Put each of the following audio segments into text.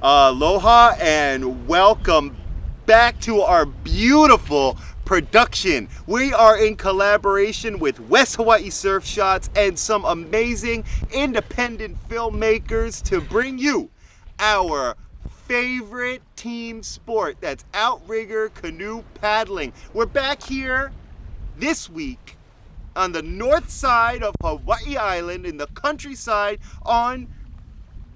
Aloha and welcome back to our beautiful production. We are in collaboration with West Hawaii Surf Shots and some amazing independent filmmakers to bring you our favorite team sport, that's outrigger canoe paddling. We're back here this week on the north side of Hawai'i Island in the countryside on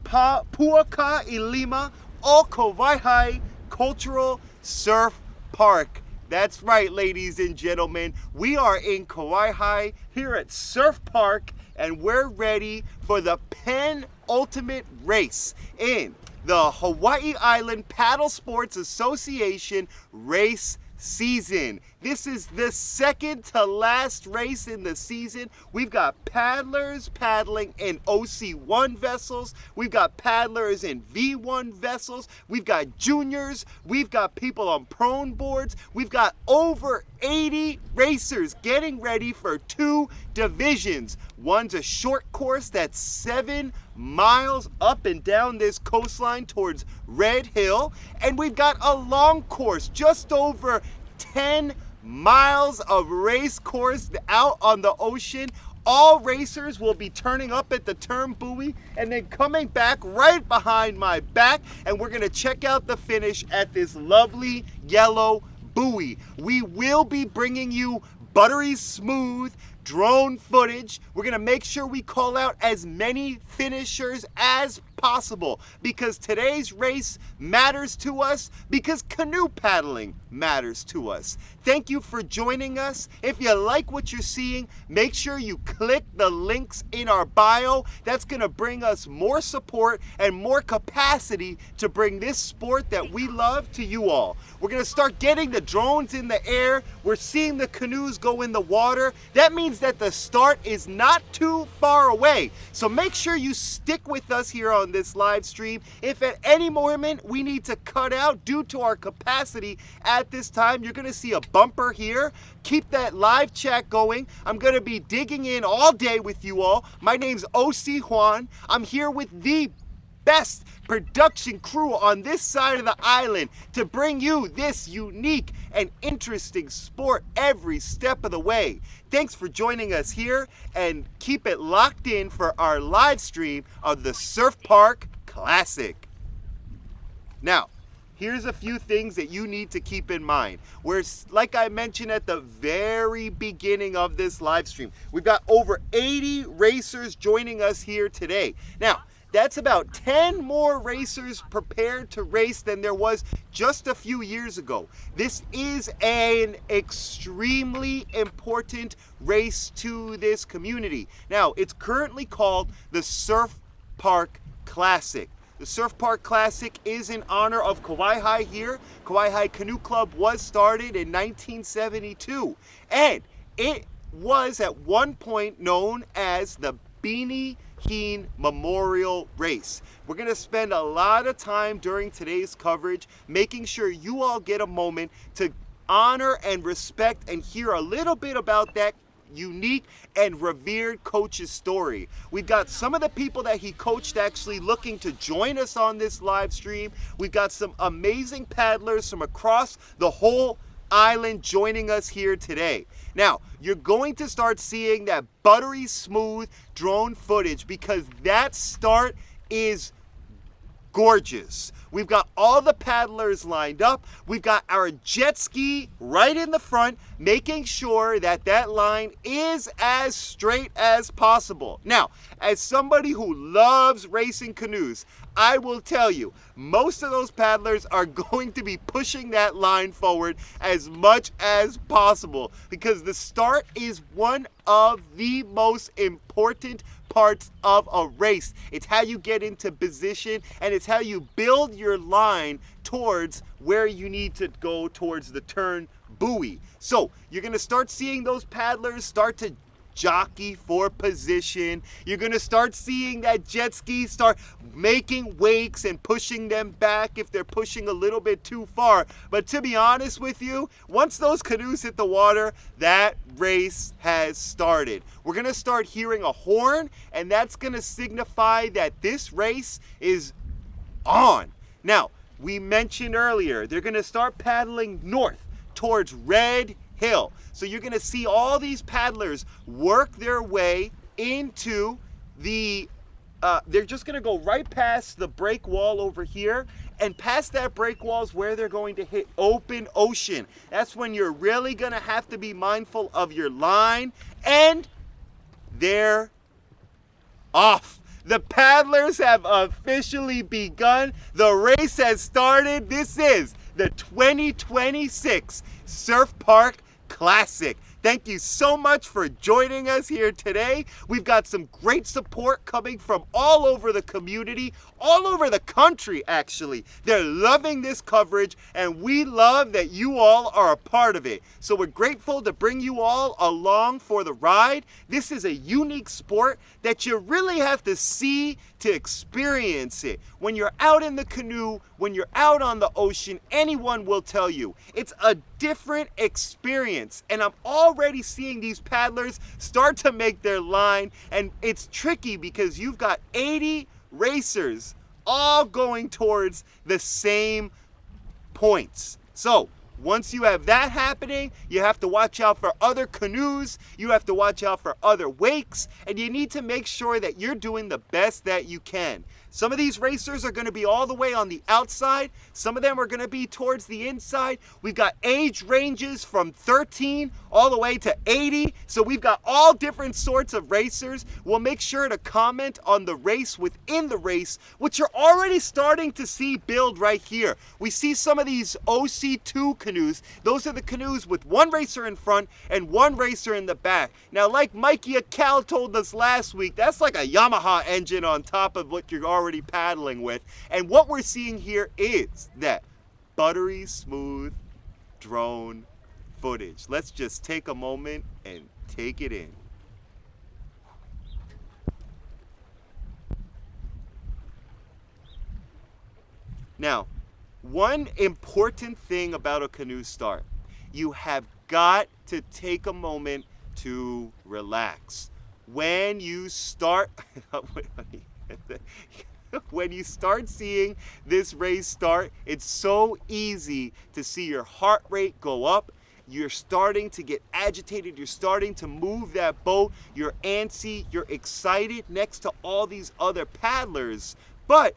Puaka'ilima o Hawai'i Cultural Surf Park. That's right, ladies and gentlemen. We are in Kauai here at Surf Park, and we're ready for the penultimate race in the Hawaii Island Paddle Sports Association race season. This is the second to last race in the season. We've got paddlers paddling in OC1 vessels. We've got paddlers in V1 vessels. We've got juniors. We've got people on prone boards. We've got over 80 racers getting ready for two divisions. One's a short course that's 7 miles up and down this coastline towards Red Hill. And we've got a long course, just over 10 miles of race course out on the ocean. All racers will be turning up at the turn buoy and then coming back right behind my back, and we're gonna check out the finish at this lovely yellow buoy. We will be bringing you buttery smooth drone footage. We're gonna make sure we call out as many finishers as possible because today's race matters to us, because canoe paddling matters to us. Thank you for joining us. If you like what you're seeing, make sure you click the links in our bio. That's gonna bring us more support and more capacity to bring this sport that we love to you all. We're gonna start getting the drones in the air. We're seeing the canoes go in the water. That means that the start is not too far away. So make sure you stick with us here on this live stream. If at any moment we need to cut out due to our capacity at this time, you're gonna see a bumper here. Keep that live chat going. I'm gonna be digging in all day with you all. My name's OC1. I'm here with the best production crew on this side of the island to bring you this unique and interesting sport every step of the way. Thanks for joining us here, and keep it locked in for our live stream of the Surf Park Classic. Now, here's a few things that you need to keep in mind. Where, like I mentioned at the very beginning of this live stream, we've got over 80 racers joining us here today. Now, that's about 10 more racers prepared to race than there was just a few years ago. This is an extremely important race to this community. Now, it's currently called the Surf Park Classic. The Surf Park Classic is in honor of Kauai here. Kauai Canoe Club was started in 1972, and it was at one point known as the Beanie Heen Memorial Race. We're going to spend a lot of time during today's coverage making sure you all get a moment to honor and respect and hear a little bit about that unique and revered coach's story. We've got some of the people that he coached actually looking to join us on this live stream. We've got some amazing paddlers from across the whole island joining us here today. Now, you're going to start seeing that buttery smooth drone footage because that start is gorgeous. We've got all the paddlers lined up. We've got our jet ski right in the front, making sure that that line is as straight as possible. Now, as somebody who loves racing canoes, I will tell you, most of those paddlers are going to be pushing that line forward as much as possible because the start is one of the most important parts of a race. It's how you get into position, and it's how you build your line towards where you need to go towards the turn buoy. So you're going to start seeing those paddlers start to jockey for position. You're gonna start seeing that jet ski start making wakes and pushing them back if they're pushing a little bit too far. But to be honest with you, once those canoes hit the water, that race has started. We're gonna start hearing a horn, and that's gonna signify that this race is on. Now, we mentioned earlier, they're gonna start paddling north towards Red Hill. So you're gonna see all these paddlers work their way into the, they're just gonna go right past the break wall over here, and past that break wall is where they're going to hit open ocean. That's when you're really gonna have to be mindful of your line, and they're off. The paddlers have officially begun. The race has started. This is the 2026 Surf Park Classic. Thank you so much for joining us here today. We've got some great support coming from all over the community, all over the country actually. They're loving this coverage, and we love that you all are a part of it. So we're grateful to bring you all along for the ride. This is a unique sport that you really have to see to experience it. When you're out in the canoe, when you're out on the ocean, anyone will tell you it's a different experience. And I'm already seeing these paddlers start to make their line, and it's tricky because you've got 80 racers all going towards the same points. So once you have that happening, you have to watch out for other canoes, you have to watch out for other wakes, and you need to make sure that you're doing the best that you can. Some of these racers are going to be all the way on the outside. Some of them are going to be towards the inside. We've got age ranges from 13 all the way to 80. So we've got all different sorts of racers. We'll make sure to comment on the race within the race, which you're already starting to see build right here. We see some of these OC2 canoes. Those are the canoes with one racer in front and one racer in the back. Now, like Mikey Akal told us last week, that's like a Yamaha engine on top of what you're already paddling with. And what we're seeing here is that buttery smooth drone footage. Let's just take a moment and take it in. Now, one important thing about a canoe start, you have got to take a moment to relax. When you start when you start seeing this race start, it's so easy to see your heart rate go up. You're starting to get agitated. You're starting to move that boat. You're antsy. You're excited next to all these other paddlers. But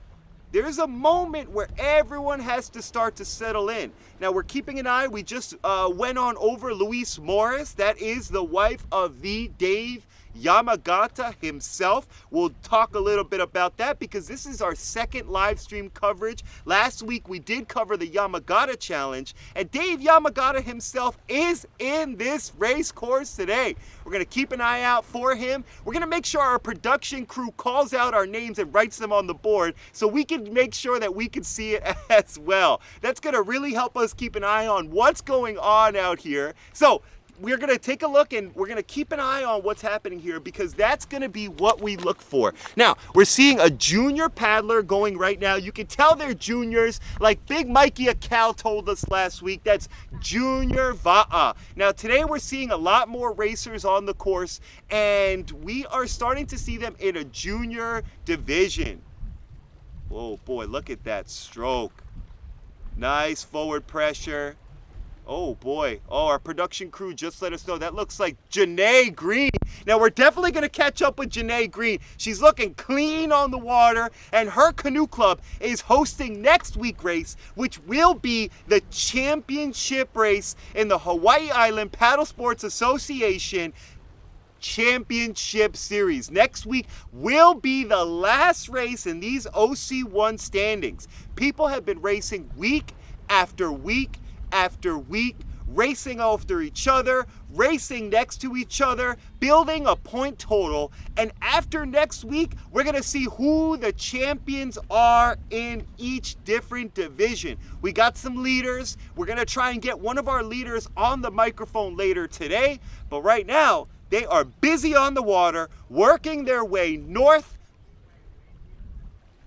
there's a moment where everyone has to start to settle in. Now, we're keeping an eye. We just went on over Louise Morris. That is the wife of the Dave Yamagata himself. We'll talk a little bit about that because this is our second live stream coverage. Last week we did cover the Yamagata challenge, and Dave Yamagata himself is in this race course today. We're going to keep an eye out for him. We're going to make sure our production crew calls out our names and writes them on the board so we can make sure that we can see it as well. That's going to really help us keep an eye on what's going on out here. So we're going to take a look and we're going to keep an eye on what's happening here because that's going to be what we look for. Now, we're seeing a junior paddler going right now. You can tell they're juniors, like Big Mikey Akal told us last week. That's Junior Va'a. Now, today we're seeing a lot more racers on the course, and we are starting to see them in a junior division. Oh boy, look at that stroke. Nice forward pressure. Oh boy, oh, our production crew just let us know that looks like Janae Green. Now we're definitely gonna catch up with Janae Green. She's looking clean on the water, and her canoe club is hosting next week's race, which will be the championship race in the Hawai'i Island Paddle Sports Association Championship Series. Next week will be the last race in these OC1 standings. People have been racing week after week after week, racing after each other, racing next to each other, building a point total, and after next week, we're gonna see who the champions are in each different division. We got some leaders. We're gonna try and get one of our leaders on the microphone later today, but right now, they are busy on the water, working their way north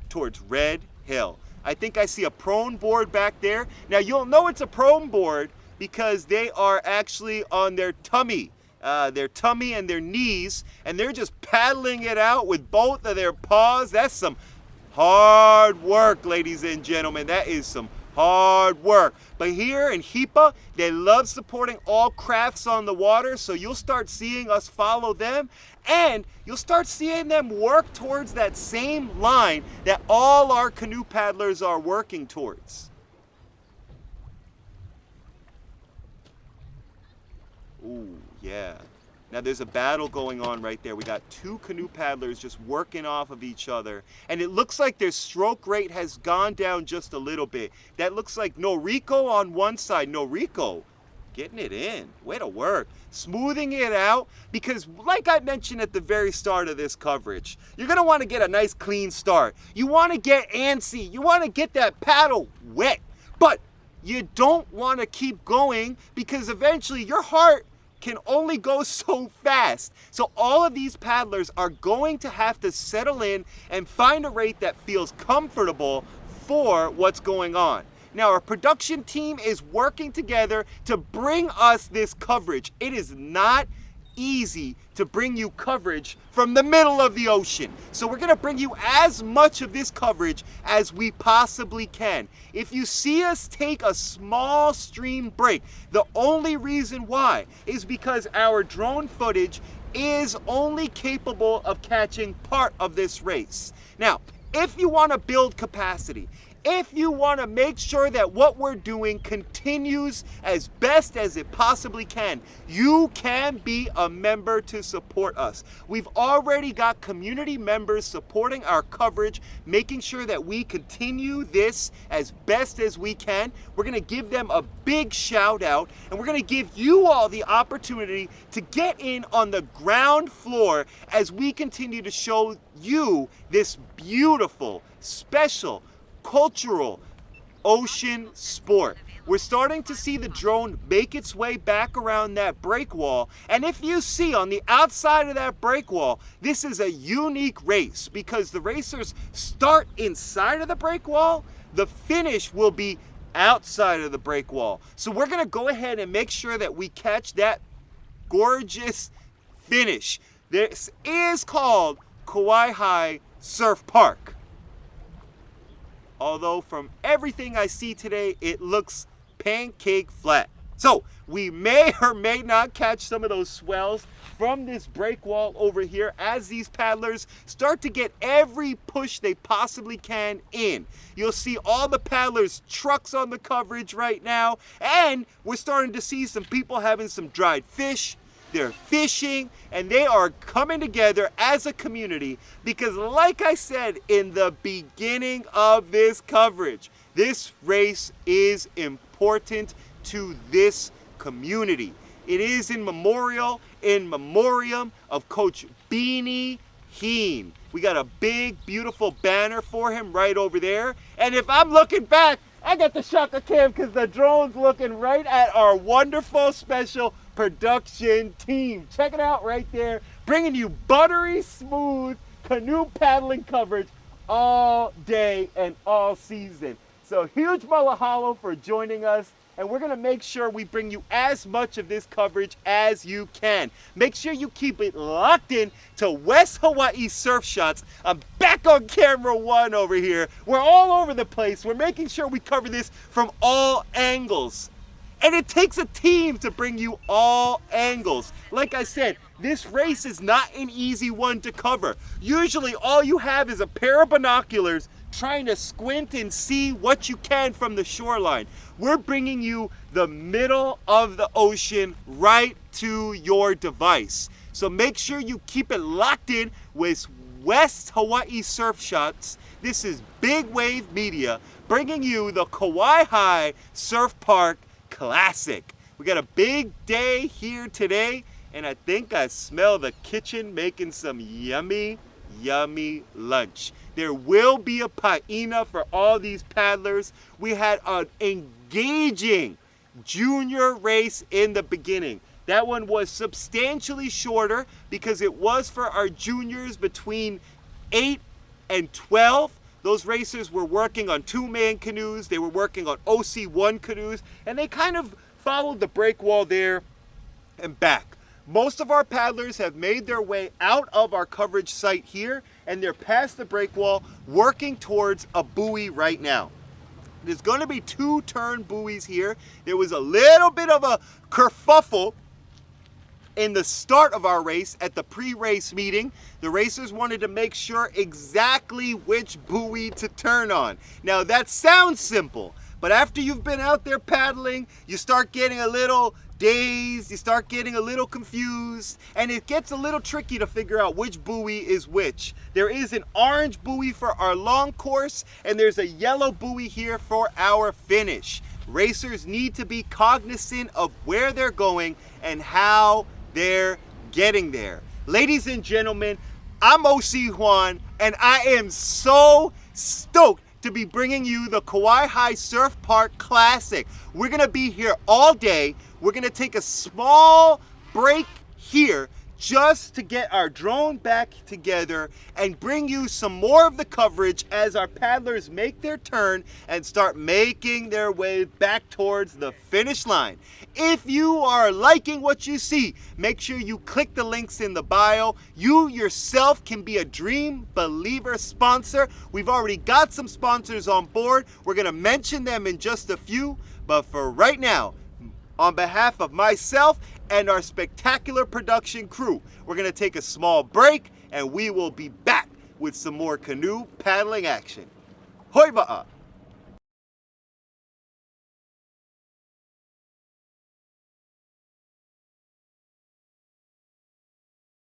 towards Red Hill. I think I see a prone board back there. Now you'll know it's a prone board because they are actually on their tummy and their knees, and they're just paddling it out with both of their paws. That's some hard work, ladies and gentlemen. That is some hard work. But here in HIPA, they love supporting all crafts on the water, so you'll start seeing us follow them, and you'll start seeing them work towards that same line that all our canoe paddlers are working towards. Ooh, yeah. Now there's a battle going on right there. We got two canoe paddlers just working off of each other. And it looks like their stroke rate has gone down just a little bit. That looks like Noriko on one side. Noriko getting it in. Way to work. Smoothing it out, because like I mentioned at the very start of this coverage, you're going to want to get a nice clean start. You want to get antsy. You want to get that paddle wet. But you don't want to keep going, because eventually your heart can only go so fast. So all of these paddlers are going to have to settle in and find a rate that feels comfortable for what's going on. Now, our production team is working together to bring us this coverage. It is not easy to bring you coverage from the middle of the ocean. So we're gonna bring you as much of this coverage as we possibly can. If you see us take a small stream break, the only reason why is because our drone footage is only capable of catching part of this race. Now, if you wanna build capacity, if you want to make sure that what we're doing continues as best as it possibly can, you can be a member to support us. We've already got community members supporting our coverage, making sure that we continue this as best as we can. We're going to give them a big shout out, and we're going to give you all the opportunity to get in on the ground floor as we continue to show you this beautiful, special, cultural ocean sport. We're starting to see the drone make its way back around that break wall, and if you see on the outside of that break wall, this is a unique race because the racers start inside of the break wall, the finish will be outside of the break wall. So we're gonna go ahead and make sure that we catch that gorgeous finish. This is called Hawai'i Surf Park. Although from everything I see today, it looks pancake flat. So we may or may not catch some of those swells from this break wall over here as these paddlers start to get every push they possibly can in. You'll see all the paddlers' trucks on the coverage right now, and we're starting to see some people having some dried fish. They're fishing, and they are coming together as a community because, like I said in the beginning of this coverage, this race is important to this community. It is in memoriam of Coach Beanie Heen. We got a big, beautiful banner for him right over there. And if I'm looking back, I got the shaka cam because the drone's looking right at our wonderful special production team. Check it out right there, bringing you buttery smooth canoe paddling coverage all day and all season. So huge mahalo for joining us, and we're gonna make sure we bring you as much of this coverage as you can. Make sure you keep it locked in to West Hawaii Surf Shots. I'm back on camera one over here. We're all over the place. We're making sure we cover this from all angles. And it takes a team to bring you all angles. Like I said, this race is not an easy one to cover. Usually all you have is a pair of binoculars trying to squint and see what you can from the shoreline. We're bringing you the middle of the ocean right to your device. So make sure you keep it locked in with West Hawaii Surf Shots. This is Big Wave Media bringing you the Hawai'i Surf Park Classic. We got a big day here today, and I think I smell the kitchen making some yummy, yummy lunch. There will be a paina for all these paddlers. We had an engaging junior race in the beginning. That one was substantially shorter because it was for our juniors between 8 and 12. Those racers were working on 2-man canoes, they were working on OC1 canoes, and they kind of followed the break wall there and back. Most of our paddlers have made their way out of our coverage site here, and they're past the break wall working towards a buoy right now. There's going to be 2 turn buoys here. There was a little bit of a kerfuffle in the start of our race at the pre-race meeting. The racers wanted to make sure exactly which buoy to turn on. Now that sounds simple, but after you've been out there paddling, you start getting a little dazed, you start getting a little confused, and it gets a little tricky to figure out which buoy is which. There is an orange buoy for our long course, and there's a yellow buoy here for our finish. Racers need to be cognizant of where they're going and how they're getting there. Ladies and gentlemen, I'm OC1, and I am so stoked to be bringing you the Hawai'i Surf Park Classic. We're gonna be here all day. We're gonna take a small break here just to get our drone back together and bring you some more of the coverage as our paddlers make their turn and start making their way back towards the finish line. If you are liking what you see, make sure you click the links in the bio. You yourself can be a Dream Believer sponsor. We've already got some sponsors on board. We're gonna mention them in just a few, but for right now, on behalf of myself and our spectacular production crew, we're gonna take a small break and we will be back with some more canoe paddling action. Hoi ba'a!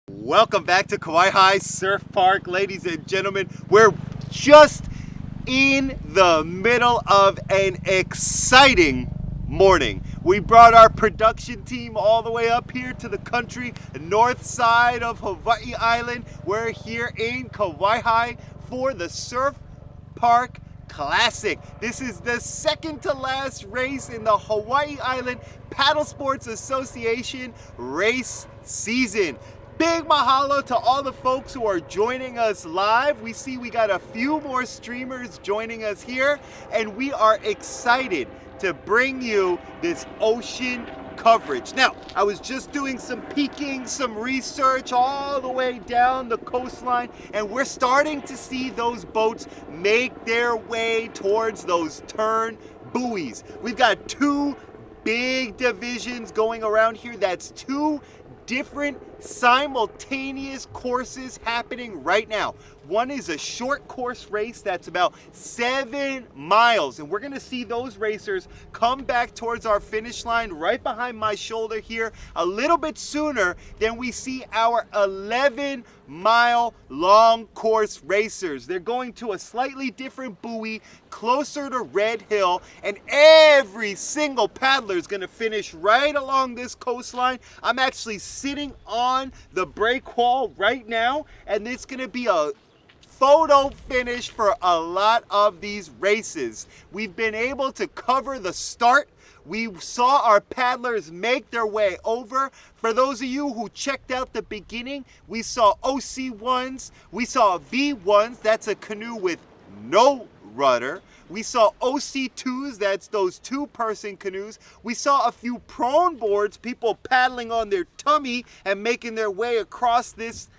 Welcome back to Hawai'i Surf Park, ladies and gentlemen. We're just in the middle of an exciting morning. We brought our production team all the way up here to the country north side of Hawai'i Island. We're here in Kauai for the Surf Park Classic. This is the second to last race in the Hawai'i Island Paddle Sports Association race season. Big mahalo to all the folks who are joining us live. We see we got a few more streamers joining us here, and we are excited to bring you this ocean coverage. Now, I was just doing some peeking, some research all the way down the coastline, and we're starting to see those boats make their way towards those turn buoys. We've got 2 big divisions going around here. That's 2 different simultaneous courses happening right now. One is a short course race that's about 7 miles, and we're gonna see those racers come back towards our finish line right behind my shoulder here a little bit sooner than we see our 11-mile long course racers. They're going to a slightly different buoy closer to Red Hill, and every single paddler is gonna finish right along this coastline. I'm actually sitting on the break wall right now, and it's gonna be a photo finish for a lot of these races. We've been able to cover the start. We saw our paddlers make their way over. For those of you who checked out the beginning, we saw OC1s, we saw V1s, that's a canoe with no rudder. We saw OC2s, that's those 2-person canoes. We saw a few prone boards, people paddling on their tummy and making their way across this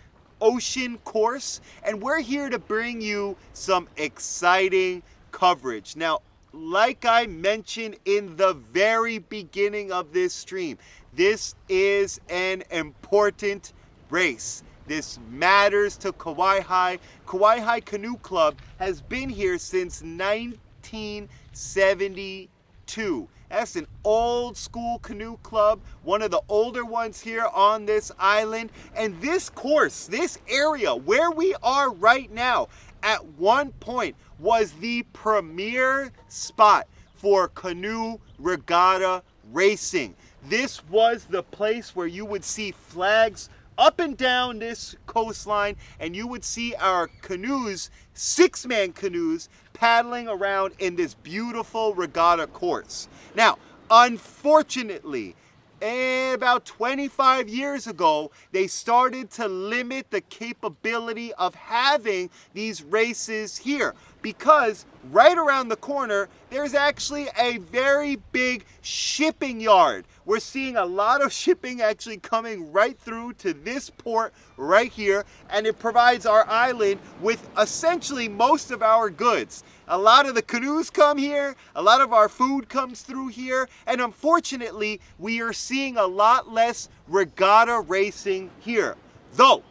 ocean course. And we're here to bring you some exciting coverage. Now, like I mentioned in the very beginning of this stream, this is an important race. This matters to Kauai. Kauai Canoe Club has been here since 1972. That's an old school canoe club, one of the older ones here on this island. And this course, this area where we are right now, at one point was the premier spot for canoe regatta racing. This was the place where you would see flags up and down this coastline, and you would see our canoes, 6-man canoes, paddling around in this beautiful regatta course. Now, unfortunately, about 25 years ago, they started to limit the capability of having these races here. because right around the corner, there's actually a very big shipping yard. We're seeing a lot of shipping actually coming right through to this port right here, and it provides our island with essentially most of our goods. A lot of the canoes come here, a lot of our food comes through here, and unfortunately, we are seeing a lot less regatta racing here. Though,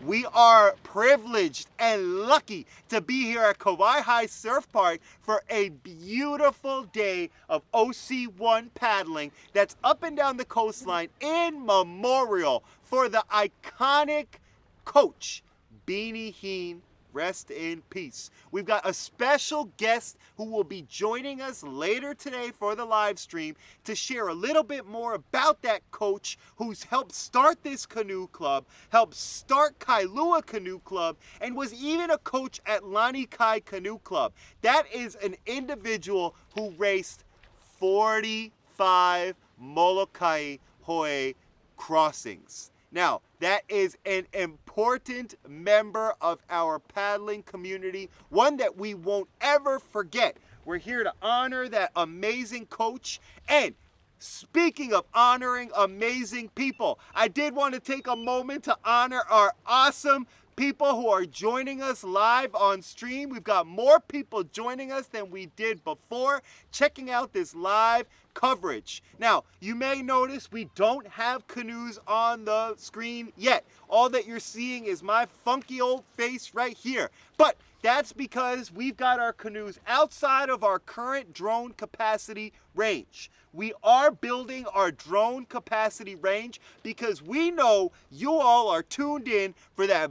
we are privileged and lucky to be here at Hawai'i Surf Park for a beautiful day of OC1 paddling that's up and down the coastline in memorial for the iconic coach, Beanie Heen. Rest in peace. We've got a special guest who will be joining us later today for the live stream to share a little bit more about that coach who's helped start this canoe club, helped start Kailua Canoe Club, and was even a coach at Lani Kai Canoe Club. That is an individual who raced 45 Molokai Hoe crossings. Now, that is an important member of our paddling community, one that we won't ever forget. We're here to honor that amazing coach. And speaking of honoring amazing people, I did want to take a moment to honor our awesome people who are joining us live on stream. We've got more people joining us than we did before, checking out this live coverage. Now, you may notice we don't have canoes on the screen yet. All that you're seeing is my funky old face right here. But that's because we've got our canoes outside of our current drone capacity range. We are building our drone capacity range because we know you all are tuned in for that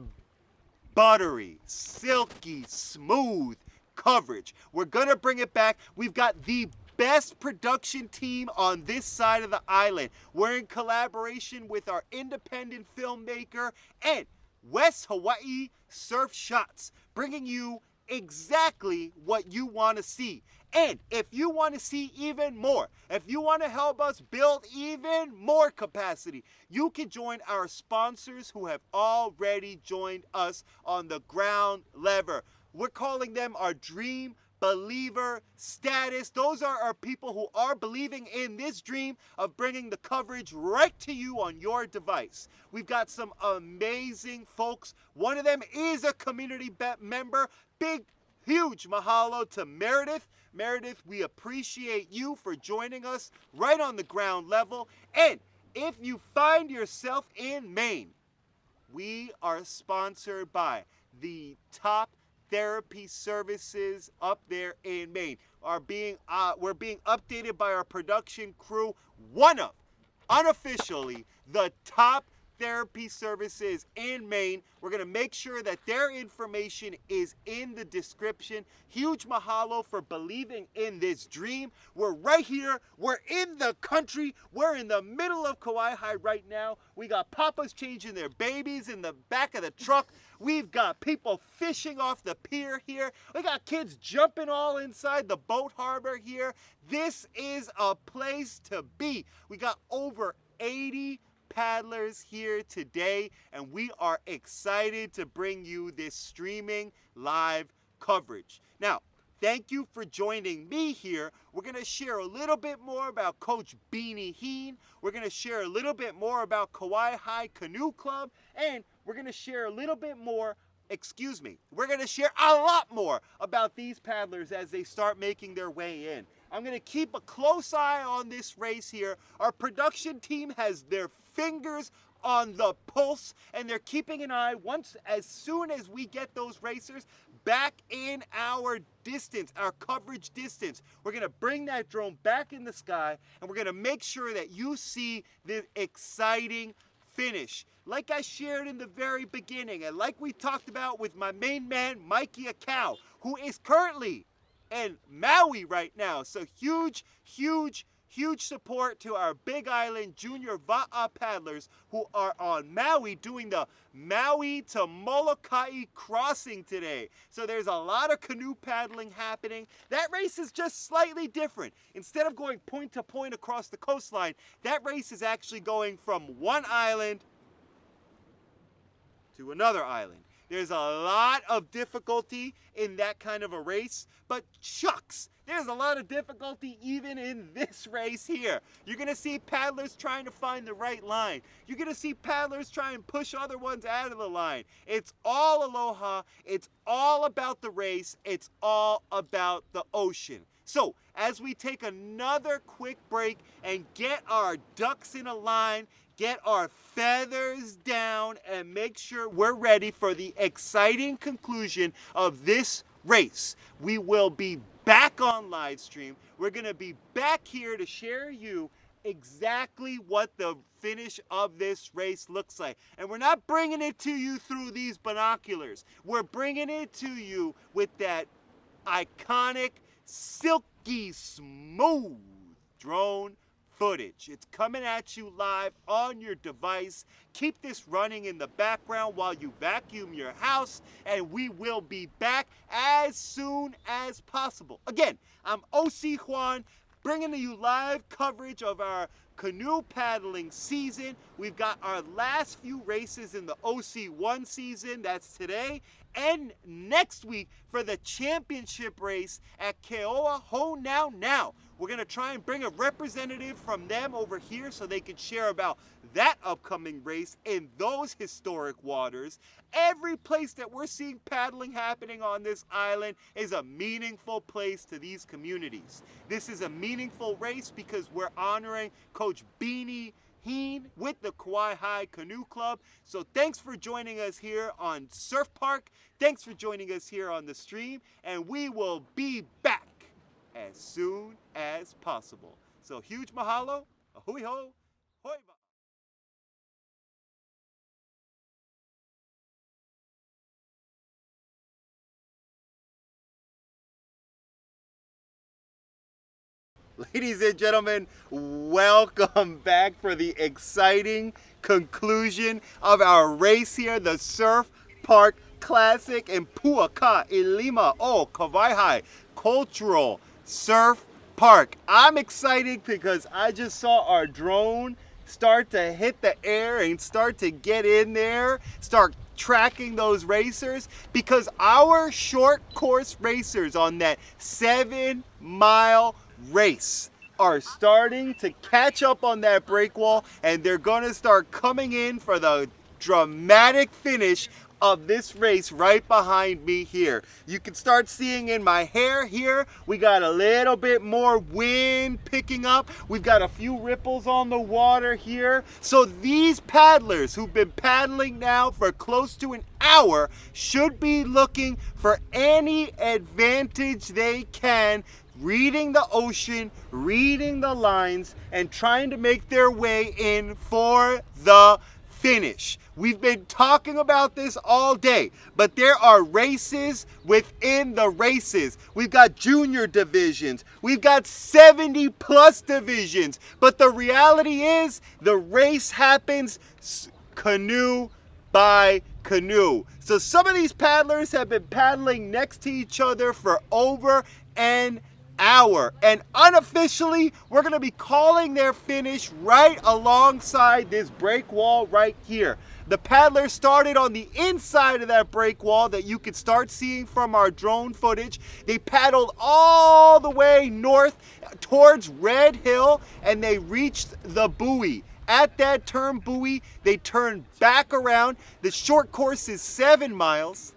buttery, silky, smooth coverage. We're gonna bring it back. We've got the best production team on this side of the island. We're in collaboration with our independent filmmaker and West Hawaii Surf Shots, bringing you exactly what you want to see. And if you want to see even more, if you want to help us build even more capacity, you can join our sponsors who have already joined us on the ground lever. We're calling them our Dream Believer status. Those are our people who are believing in this dream of bringing the coverage right to you on your device. We've got some amazing folks. One of them is a community member. Big, huge mahalo to Meredith. Meredith, we appreciate you for joining us right on the ground level. And if you find yourself in Maine, we are sponsored by the top therapy services up there in Maine. We're being updated by our production crew. One of, unofficially, the top therapy services in Maine. We're going to make sure that their information is in the description. Huge mahalo for believing in this dream. We're right here. We're in the country. We're in the middle of Kauai right now. We got papas changing their babies in the back of the truck. We've got people fishing off the pier here. We got kids jumping all inside the boat harbor here. This is a place to be. We got over 80 paddlers here today, and we are excited to bring you this streaming live coverage. Now, thank you for joining me here. We're going to share a little bit more about Coach Beanie Heen. We're going to share a little bit more about Kauai Canoe Club, and we're going to share a little bit more, we're going to share a lot more about these paddlers as they start making their way in. I'm going to keep a close eye on this race here. Our production team has their fingers on the pulse, and they're keeping an eye as soon as we get those racers back in our distance, our coverage distance. We're going to bring that drone back in the sky, and we're going to make sure that you see the exciting finish. Like I shared in the very beginning, and like we talked about with my main man, Mikey Akau, who is currently in Maui right now. So huge support to our Big Island Junior Va'a paddlers who are on Maui doing the Maui to Molokai crossing today. So there's a lot of canoe paddling happening. That race is just slightly different. Instead of going point to point across the coastline, that race is actually going from one island to another island. There's a lot of difficulty in that kind of a race, but shucks, there's a lot of difficulty even in this race here. You're gonna see paddlers trying to find the right line. You're gonna see paddlers try and push other ones out of the line. It's all aloha. It's all about the race. It's all about the ocean. So as we take another quick break and get our ducks in a line, get our feathers down, and make sure we're ready for the exciting conclusion of this race, we will be back on Livestream. We're gonna be back here to share you exactly what the finish of this race looks like. And we're not bringing it to you through these binoculars. We're bringing it to you with that iconic, silky smooth drone footage. It's coming at you live on your device. Keep this running in the background while you vacuum your house, and we will be back as soon as possible. Again, I'm OC1, bringing to you live coverage of our canoe paddling season. We've got our last few races in the OC1 season. That's today and next week for the championship race at Keoa Ho Now Now. We're going to try and bring a representative from them over here so they can share about that upcoming race in those historic waters. Every place that we're seeing paddling happening on this island is a meaningful place to these communities. This is a meaningful race because we're honoring Coach Beanie Heen with the Kauai High Canoe Club. So thanks for joining us here on Surf Park. Thanks for joining us here on the stream, and we will be back as soon as possible. So huge mahalo, a hui ho, hoi ba. Ladies and gentlemen, welcome back for the exciting conclusion of our race here, the Surf Park Classic in Puaka, Ilima, Kauai Cultural Surf Park. I'm excited because I just saw our drone start to hit the air and start to get in there, start tracking those racers, because our short course racers on that 7-mile race are starting to catch up on that break wall, and they're going to start coming in for the dramatic finish of this race right behind me here. You can start seeing in my hair here, we got a little bit more wind picking up. We've got a few ripples on the water here. So these paddlers who've been paddling now for close to an hour should be looking for any advantage they can, reading the ocean, reading the lines, and trying to make their way in for the finish. We've been talking about this all day, but there are races within the races. We've got junior divisions. We've got 70 plus divisions. But the reality is the race happens canoe by canoe. So some of these paddlers have been paddling next to each other for over an hour, and unofficially we're going to be calling their finish right alongside this break wall right here. The paddlers started on the inside of that break wall that you could start seeing from our drone footage. They paddled all the way north towards Red Hill, and they reached the buoy. At that turn buoy, they turned back around. The short course is 7 miles.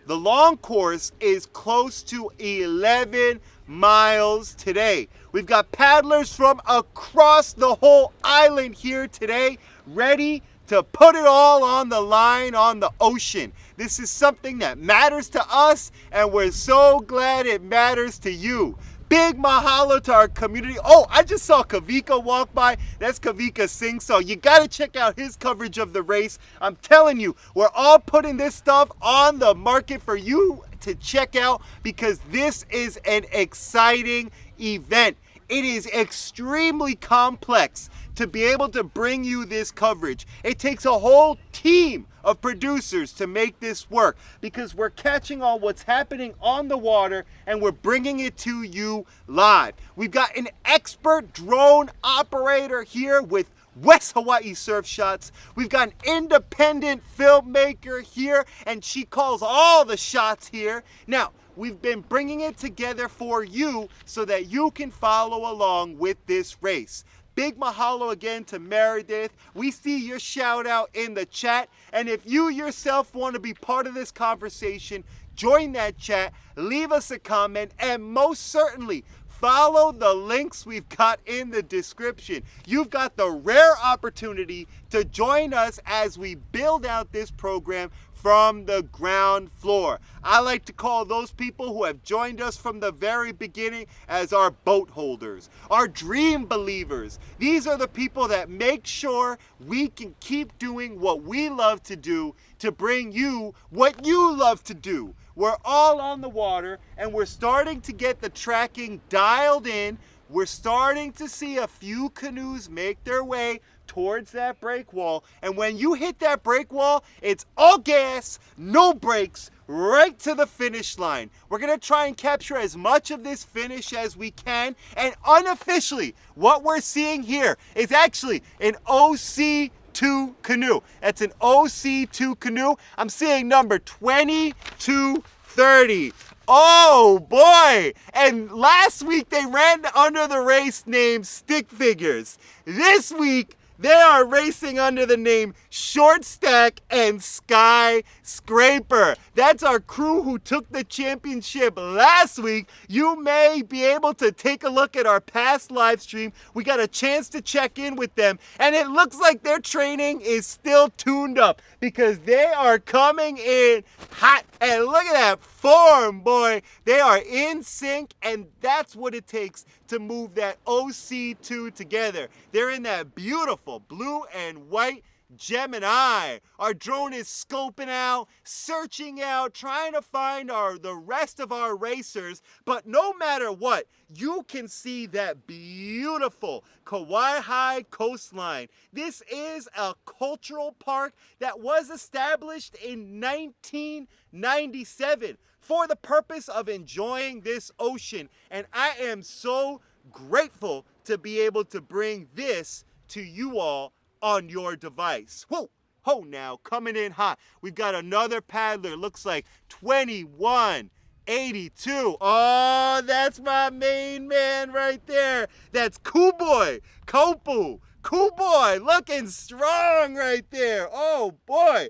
The long course is close to 11 miles today. We've got paddlers from across the whole island here today, ready to put it all on the line on the ocean. This is something that matters to us, and we're so glad it matters to you. Big mahalo to our community. Oh, I just saw Kavika walk by. That's Kavika Singh. So you got to check out his coverage of the race. I'm telling you, we're all putting this stuff on the market for you to check out, because this is an exciting event. It is extremely complex to be able to bring you this coverage. It takes a whole team of producers to make this work, because we're catching on what's happening on the water and we're bringing it to you live. We've got an expert drone operator here with West Hawai'i Surf Shots. We've got an independent filmmaker here, and she calls all the shots here. Now, we've been bringing it together for you so that you can follow along with this race. Big mahalo again to Meredith. We see your shout out in the chat. And if you yourself want to be part of this conversation, join that chat, leave us a comment, and most certainly follow the links we've got in the description. You've got the rare opportunity to join us as we build out this program from the ground floor. I like to call those people who have joined us from the very beginning as our boat holders, our dream believers. These are the people that make sure we can keep doing what we love to do to bring you what you love to do. We're all on the water and we're starting to get the tracking dialed in. We're starting to see a few canoes make their way towards that break wall. And when you hit that break wall, it's all gas, no brakes, right to the finish line. We're gonna try and capture as much of this finish as we can. And unofficially, what we're seeing here is actually an OC2 canoe. That's an OC2 canoe. I'm seeing number 2230. Oh boy! And last week they ran under the race name Stick Figures. This week they are racing under the name Short Stack and Skyscraper. That's our crew who took the championship last week. You may be able to take a look at our past live stream. We got a chance to check in with them, and it looks like their training is still tuned up because they are coming in hot. And look at that form, boy. They are in sync, and that's what it takes to move that OC2 together. They're in that beautiful blue and white Gemini. Our drone is scoping out, searching out, trying to find the rest of our racers. But no matter what, you can see that beautiful Kauai coastline. This is a cultural park that was established in 1997 for the purpose of enjoying this ocean. And I am so grateful to be able to bring this to you all on your device. Whoa, ho now, coming in hot. We've got another paddler, looks like 2182. Oh, that's my main man right there. That's Kuboy, Kopu, Kuboy, looking strong right there. Oh boy.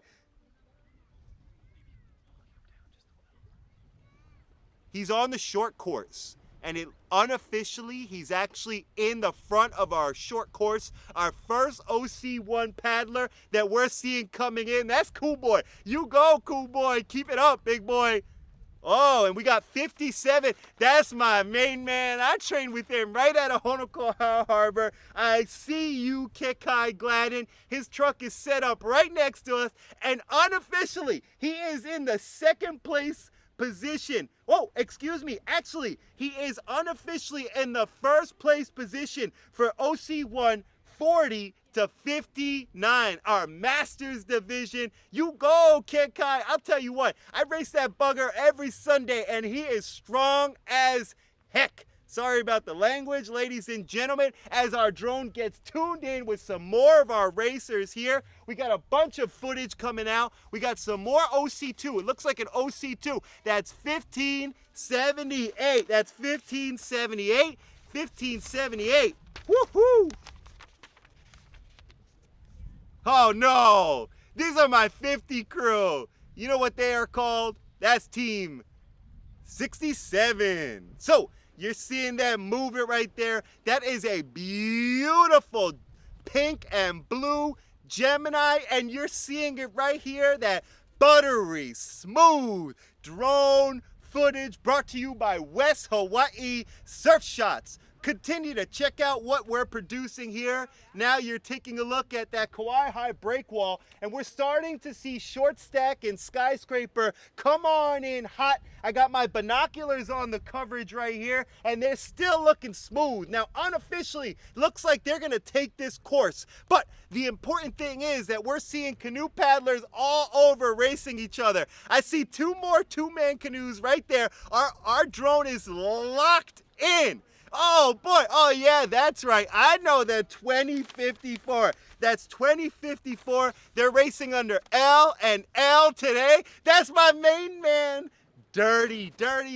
He's on the short course. And unofficially, he's actually in the front of our short course. Our first OC1 paddler that we're seeing coming in. That's Cool Boy. You go, Cool Boy. Keep it up, big boy. Oh, and we got 57. That's my main man. I trained with him right out of Honokoha Harbor. I see you, Kekai Gladden. His truck is set up right next to us. And unofficially, he is in the second place position. Oh, excuse me. Actually, he is unofficially in the first place position for OC1 40 to 59, our Masters division. You go, Kekai. I'll tell you what, I race that bugger every Sunday, and he is strong as heck. Sorry about the language, ladies and gentlemen, as our drone gets tuned in with some more of our racers here. We got a bunch of footage coming out. We got some more OC2. It looks like an OC2. That's 1578. That's 1578. 1578. Woohoo! Oh no! These are my 50 crew. You know what they are called? That's Team 67. So, you're seeing that movement right there. That is a beautiful pink and blue Gemini, and you're seeing it right here, that buttery, smooth drone footage brought to you by West Hawai'i Surf Shots. Continue to check out what we're producing here. Now you're taking a look at that Kauai break wall, and we're starting to see Short Stack and Skyscraper come on in hot. I got my binoculars on the coverage right here, and they're still looking smooth. Now, unofficially, looks like they're gonna take this course, but the important thing is that we're seeing canoe paddlers all over racing each other. I see two more two-man canoes right there. Our drone is locked in. Oh boy, oh yeah, that's right. I know the 2054. That's 2054. They're racing under L and L today. That's my main man, Dirty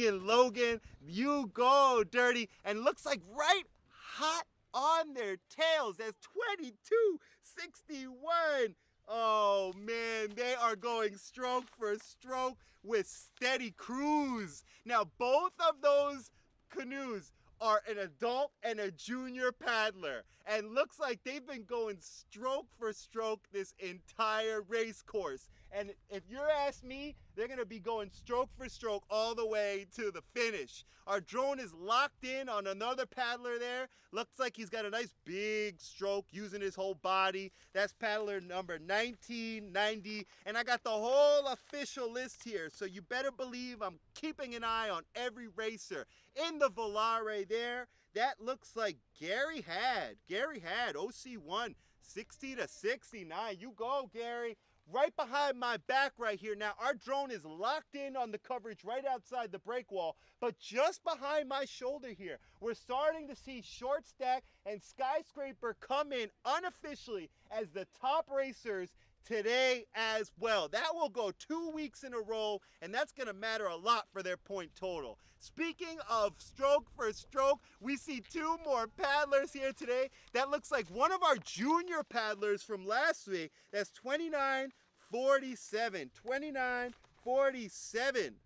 and Logan. You go, Dirty. And looks like right hot on their tails. That's 2261. Oh man, they are going stroke for stroke with steady cruise. Now both of those canoes are an adult and a junior paddler, and looks like they've been going stroke for stroke this entire race course. And if you're asking me, they're gonna be going stroke for stroke all the way to the finish. Our drone is locked in on another paddler there. Looks like he's got a nice big stroke using his whole body. That's paddler number 1990. And I got the whole official list here, so you better believe I'm keeping an eye on every racer. In the Volare there, that looks like Gary had OC1, 60 to 69. You go, Gary. Right behind my back right here. Now, our drone is locked in on the coverage right outside the break wall, but just behind my shoulder here, we're starting to see Short Stack and Skyscraper come in unofficially as the top racers today as well. That will go 2 weeks in a row, and that's going to matter a lot for their point total. Speaking of stroke for stroke, we see two more paddlers here today. That looks like one of our junior paddlers from last week. That's 2947. 2947.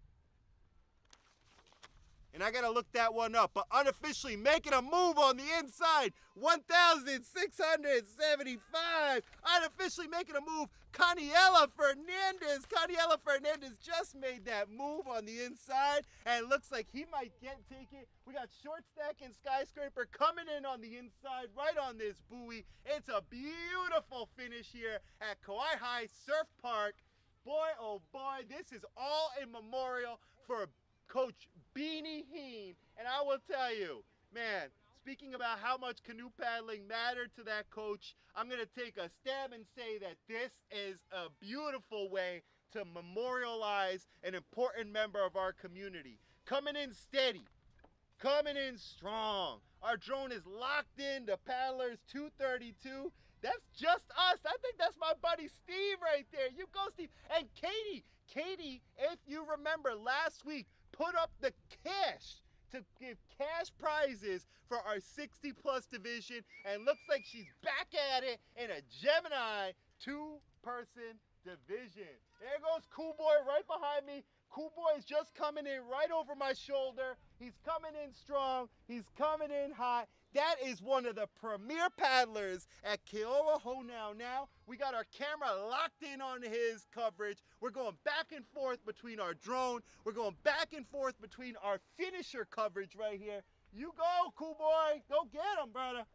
And I gotta look that one up, but unofficially making a move on the inside, 1,675. Unofficially making a move, Caniela Fernandez. Caniela Fernandez just made that move on the inside, and it looks like he might take it. We got Short Stack and Skyscraper coming in on the inside, right on this buoy. It's a beautiful finish here at Hawai'i Surf Park. Boy, oh boy, this is all in memorial for Coach Beanie Heen. And I will tell you, man, speaking about how much canoe paddling mattered to that coach, I'm going to take a stab and say that this is a beautiful way to memorialize an important member of our community. Coming in steady, coming in strong. Our drone is locked in to paddlers 232. That's just us. I think that's my buddy Steve right there. You go, Steve. And Katie, if you remember last week, put up the cash to give cash prizes for our 60 plus division, and looks like she's back at it in a Gemini 2-person division. There goes Cool Boy right behind me. Cool Boy is just coming in right over my shoulder. He's coming in strong. He's coming in hot. That is one of the premier paddlers at Keoa Honau. Now, we got our camera locked in on his coverage. We're going back and forth between our drone. We're going back and forth between our finisher coverage right here. You go, Cool Boy. Go get him, brother.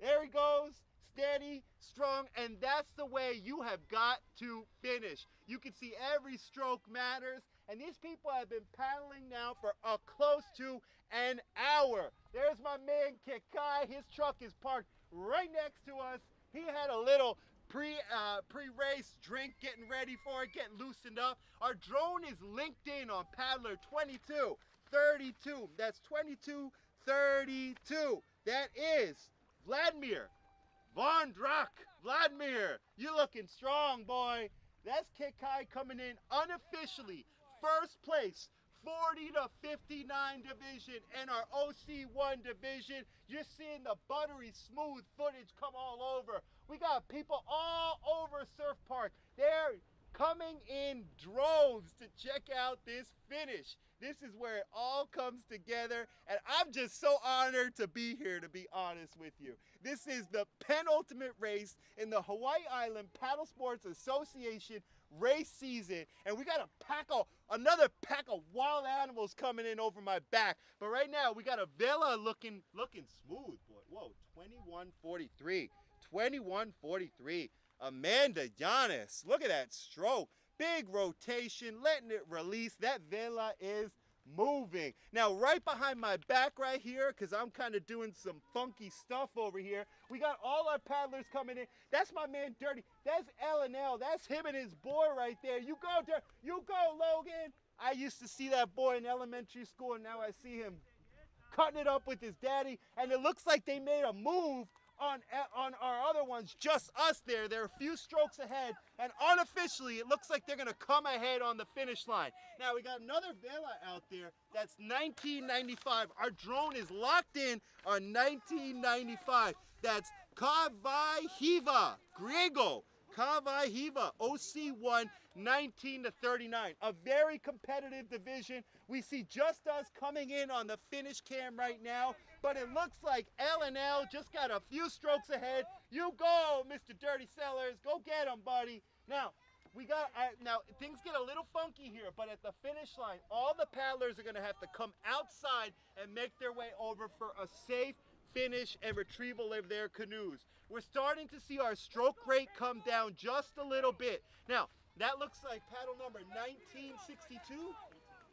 There he goes. Steady, strong, and that's the way you have got to finish. You can see every stroke matters, and these people have been paddling now for close to an hour. There's my man Kekai. His truck is parked right next to us. He had a little pre-race drink, getting ready for it, getting loosened up. Our drone is linked in on paddler 2232. That's 2232. That is Vladimir Von Drack. Vladimir, you looking strong, boy. That's Kekai coming in unofficially. First place, 40 to 59 division, and our OC1 division. You're seeing the buttery smooth footage come all over. We got people all over Surf Park. They're coming in droves to check out this finish. This is where it all comes together, and I'm just so honored to be here, to be honest with you. This is the penultimate race in the Hawaii Island Paddle Sports Association race season, and we got another pack of wild animals coming in over my back. But right now, we got a Vela looking smooth, boy. Whoa, 2143. 2143. Amanda Giannis. Look at that stroke. Big rotation, letting it release. That Vela is moving. Now, right behind my back right here, because I'm kind of doing some funky stuff over here, we got all our paddlers coming in. That's my man Dirty. That's L&L. That's him and his boy right there. You go, Dirty. You go, Logan. I used to see that boy in elementary school, and now I see him cutting it up with his daddy, and it looks like they made a move on our other ones, just us there. They're a few strokes ahead, and unofficially, it looks like they're gonna come ahead on the finish line. Now, we got another vela out there that's 1995. Our drone is locked in on 1995. That's Hawai'i Griego. Hawai'i OC1 19 to 39. A very competitive division. We see just us coming in on the finish cam right now, but it looks like L&L just got a few strokes ahead. You go, Mr. Dirty Sellers. Go get him, buddy. Now, now things get a little funky here, but at the finish line, all the paddlers are going to have to come outside and make their way over for a safe finish and retrieval of their canoes. We're starting to see our stroke rate come down just a little bit. Now, that looks like paddle number 1962.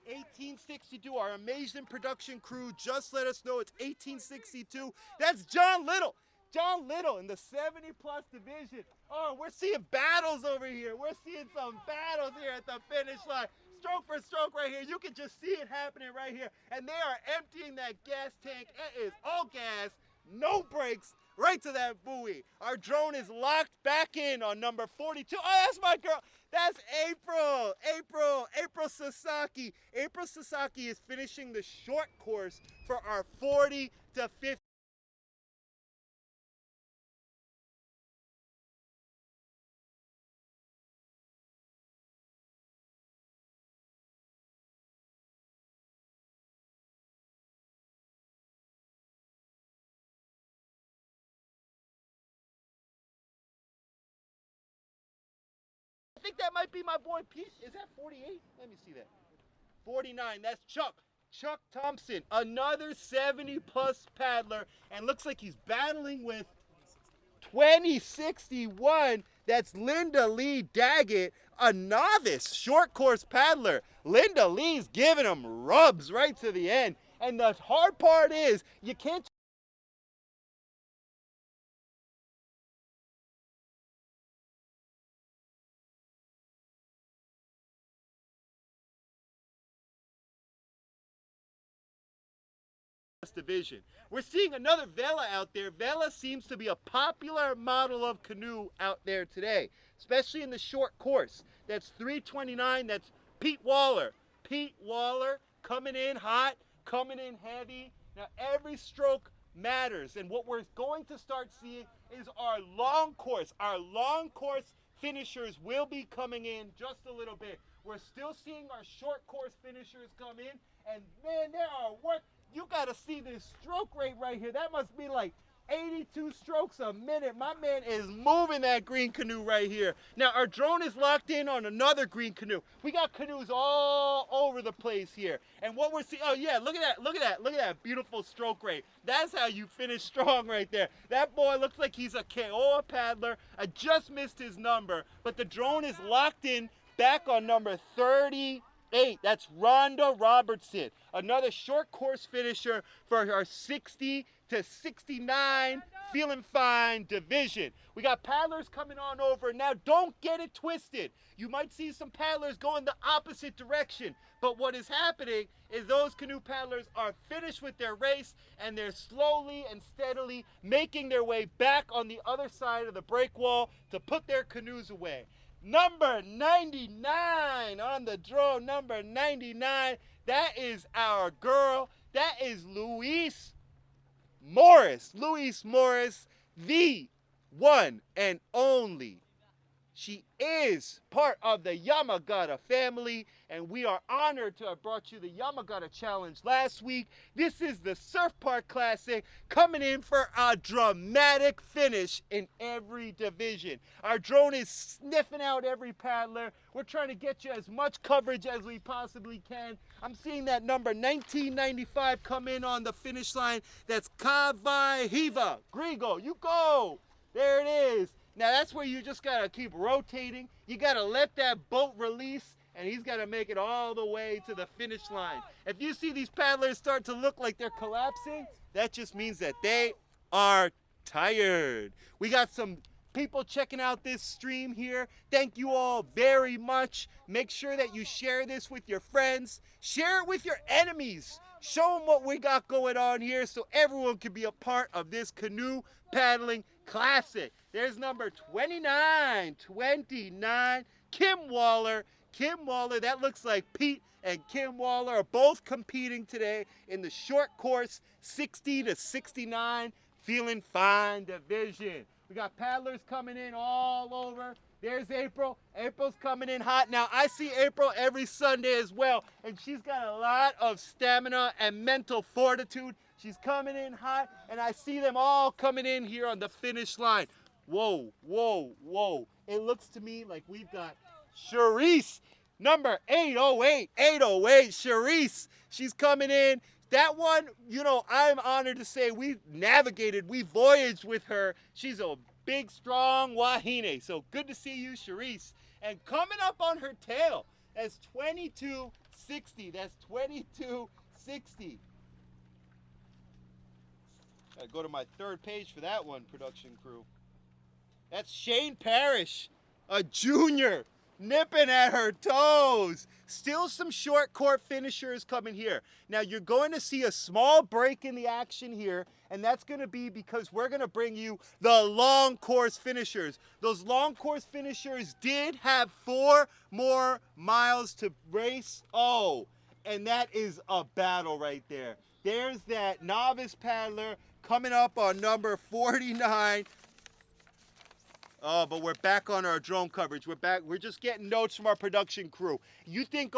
1862. Our amazing production crew just let us know it's 1862. That's John Little. John Little in the 70-plus division. Oh, we're seeing battles over here. We're seeing some battles here at the finish line. Stroke for stroke right here. You can just see it happening right here. And they are emptying that gas tank. It is all gas, no brakes, right to that buoy. Our drone is locked back in on number 42. Oh, that's my girl. That's April. April Sasaki. April Sasaki is finishing the short course for our 40 to 50. I think that might be my boy Pete. Is that 48? Let me see that. 49. That's Chuck Thompson, another 70-plus paddler, and looks like he's battling with 2061. That's Linda Lee Daggett, a novice short course paddler. Linda Lee's giving him rubs right to the end. And the hard part is you can't division. We're seeing another vela out there. Vela seems to be a popular model of canoe out there today, especially in the short course. That's 329. That's Pete Waller. Pete Waller coming in hot, coming in heavy. Now every stroke matters, and what we're going to start seeing is our long course. Our long course finishers will be coming in just a little bit. We're still seeing our short course finishers come in, and man, there are work. You got to see this stroke rate right here. That must be like 82 strokes a minute. My man is moving that green canoe right here. Now, our drone is locked in on another green canoe. We got canoes all over the place here. And what we're seeing, oh yeah, look at that, look at that, look at that beautiful stroke rate. That's how you finish strong right there. That boy looks like he's a Keoa paddler. I just missed his number, but the drone is locked in back on number 38. That's Rhonda Robertson, another short course finisher for our 60 to 69 feeling fine division. We got paddlers coming on over. Now, don't get it twisted. You might see some paddlers going the opposite direction, but what is happening is those canoe paddlers are finished with their race, and they're slowly and steadily making their way back on the other side of the break wall to put their canoes away. Number 99 on the drone, number 99. That is our girl. That is Louise Morris. Louise Morris, the one and only. She is part of the Yamagata family, and we are honored to have brought you the Yamagata Challenge last week. This is the Surf Park Classic, coming in for a dramatic finish in every division. Our drone is sniffing out every paddler. We're trying to get you as much coverage as we possibly can. I'm seeing that number 1995 come in on the finish line. That's Hawai'i Griego. You go. There it is. Now that's where you just gotta keep rotating. You gotta let that boat release, and he's gotta make it all the way to the finish line. If you see these paddlers start to look like they're collapsing, that just means that they are tired. We got some people checking out this stream here. Thank you all very much. Make sure that you share this with your friends. Share it with your enemies. Show them what we got going on here so everyone can be a part of this canoe paddling classic. There's number 29, Kim Waller. Kim Waller, that looks like Pete and Kim Waller are both competing today in the short course 60 to 69 feeling fine division. We got paddlers coming in all over. There's April. April's coming in hot. Now, I see April every Sunday as well, and she's got a lot of stamina and mental fortitude. She's coming in hot, and I see them all coming in here on the finish line. Whoa, whoa, whoa. It looks to me like we've got Charisse, number 808, Charisse. She's coming in. That one, you know, I'm honored to say we voyaged with her. She's a big, strong wahine. So good to see you, Charisse. And coming up on her tail, that's 2260. That's 2260. Gotta go to my third page for that one, production crew. That's Shane Parrish, a junior, nipping at her toes. Still some short court finishers coming here. Now you're going to see a small break in the action here, and that's going to be because we're going to bring you the long course finishers. Those long course finishers did have 4 more miles to race. Oh, and that is a battle right there. There's that novice paddler coming up on number 49. Oh, but we're back on our drone coverage. We're back. We're just getting notes from our production crew. You think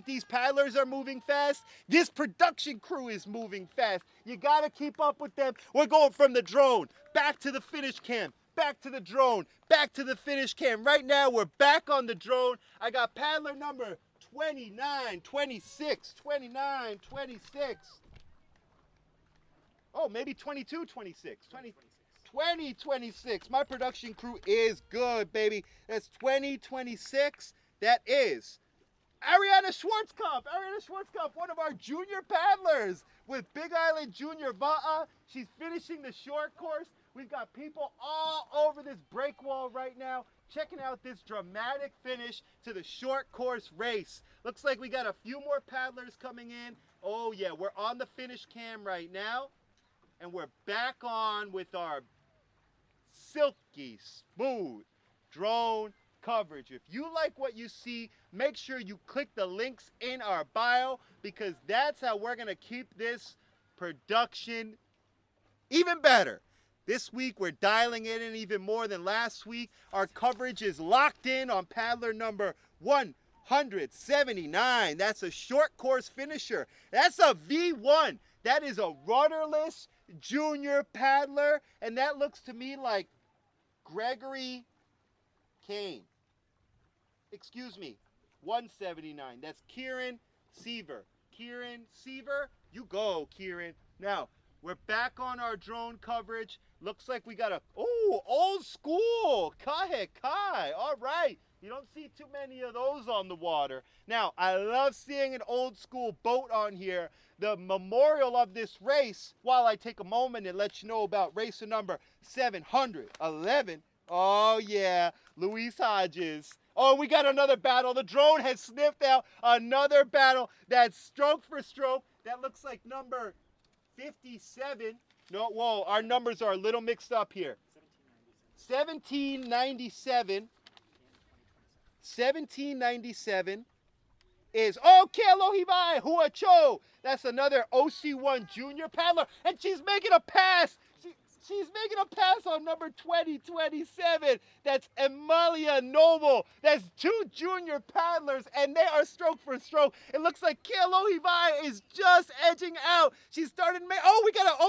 these paddlers are moving fast? This production crew is moving fast. You gotta keep up with them. We're going from the drone back to the finish cam, back to the drone, back to the finish cam. Right now, we're back on the drone. I got paddler number 29, 26, 29, 26. Oh, maybe 22, 26, 2026. My production crew is good, baby. That's 2026. That is Ariana Schwarzkopf. Ariana Schwarzkopf, one of our junior paddlers with Big Island Junior Va'a. She's finishing the short course. We've got people all over this break wall right now checking out this dramatic finish to the short course race. Looks like we got a few more paddlers coming in. Oh yeah, we're on the finish cam right now. And we're back on with our silky smooth drone coverage. If you like what you see, make sure you click the links in our bio, because that's how we're going to keep this production even better. This week we're dialing it in even more than last week. Our coverage is locked in on paddler number 179. That's a short course finisher. That's a V1. That is a rudderless junior paddler, and that looks to me like Gregory Kane. Excuse me, 179. That's Kieran Seaver. Kieran Seaver, you go, Kieran. Now, we're back on our drone coverage. Looks like we got a, old school, Kahe Kai. All right. You don't see too many of those on the water. Now, I love seeing an old school boat on here. The memorial of this race, while I take a moment and let you know about racer number 711. Oh, yeah, Luis Hodges. Oh, we got another battle. The drone has sniffed out another battle. That's stroke for stroke. That looks like number 57. No, whoa, our numbers are a little mixed up here. 1797. 1797 is, oh, Kealohibai Huacho. That's another OC1 junior paddler, and she's making a pass. She's making a pass on number 2027. That's Emilia Noble. That's 2 junior paddlers, and they are stroke for stroke. It looks like Kealohibai is just edging out. She's starting to make,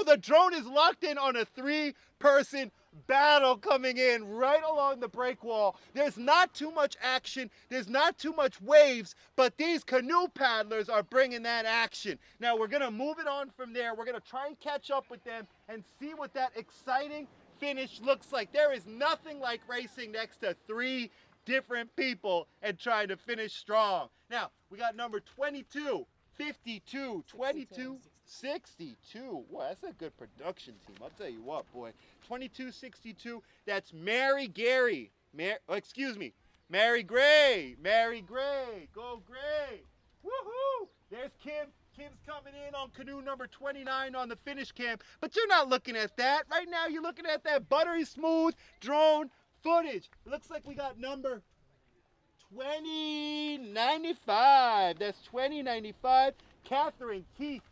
the drone is locked in on a 3-person battle coming in right along the break wall. There's not too much action. There's not too much waves, but these canoe paddlers are bringing that action. Now we're going to move it on from there. We're going to try and catch up with them and see what that exciting finish looks like. There is nothing like racing next to 3 different people and trying to finish strong. Now, we got number 22, 52, 22, 62. Boy, that's a good production team. I'll tell you what, boy. 2262. That's Mary Gray. Mary Gray. Mary Gray. Go Gray. Woohoo! There's Kim Kim's coming in on canoe number 29 on the finish cam, but you're not looking at that. Right now, you're looking at that buttery smooth drone footage. It looks like we got number 2095. That's 2095. Catherine Keith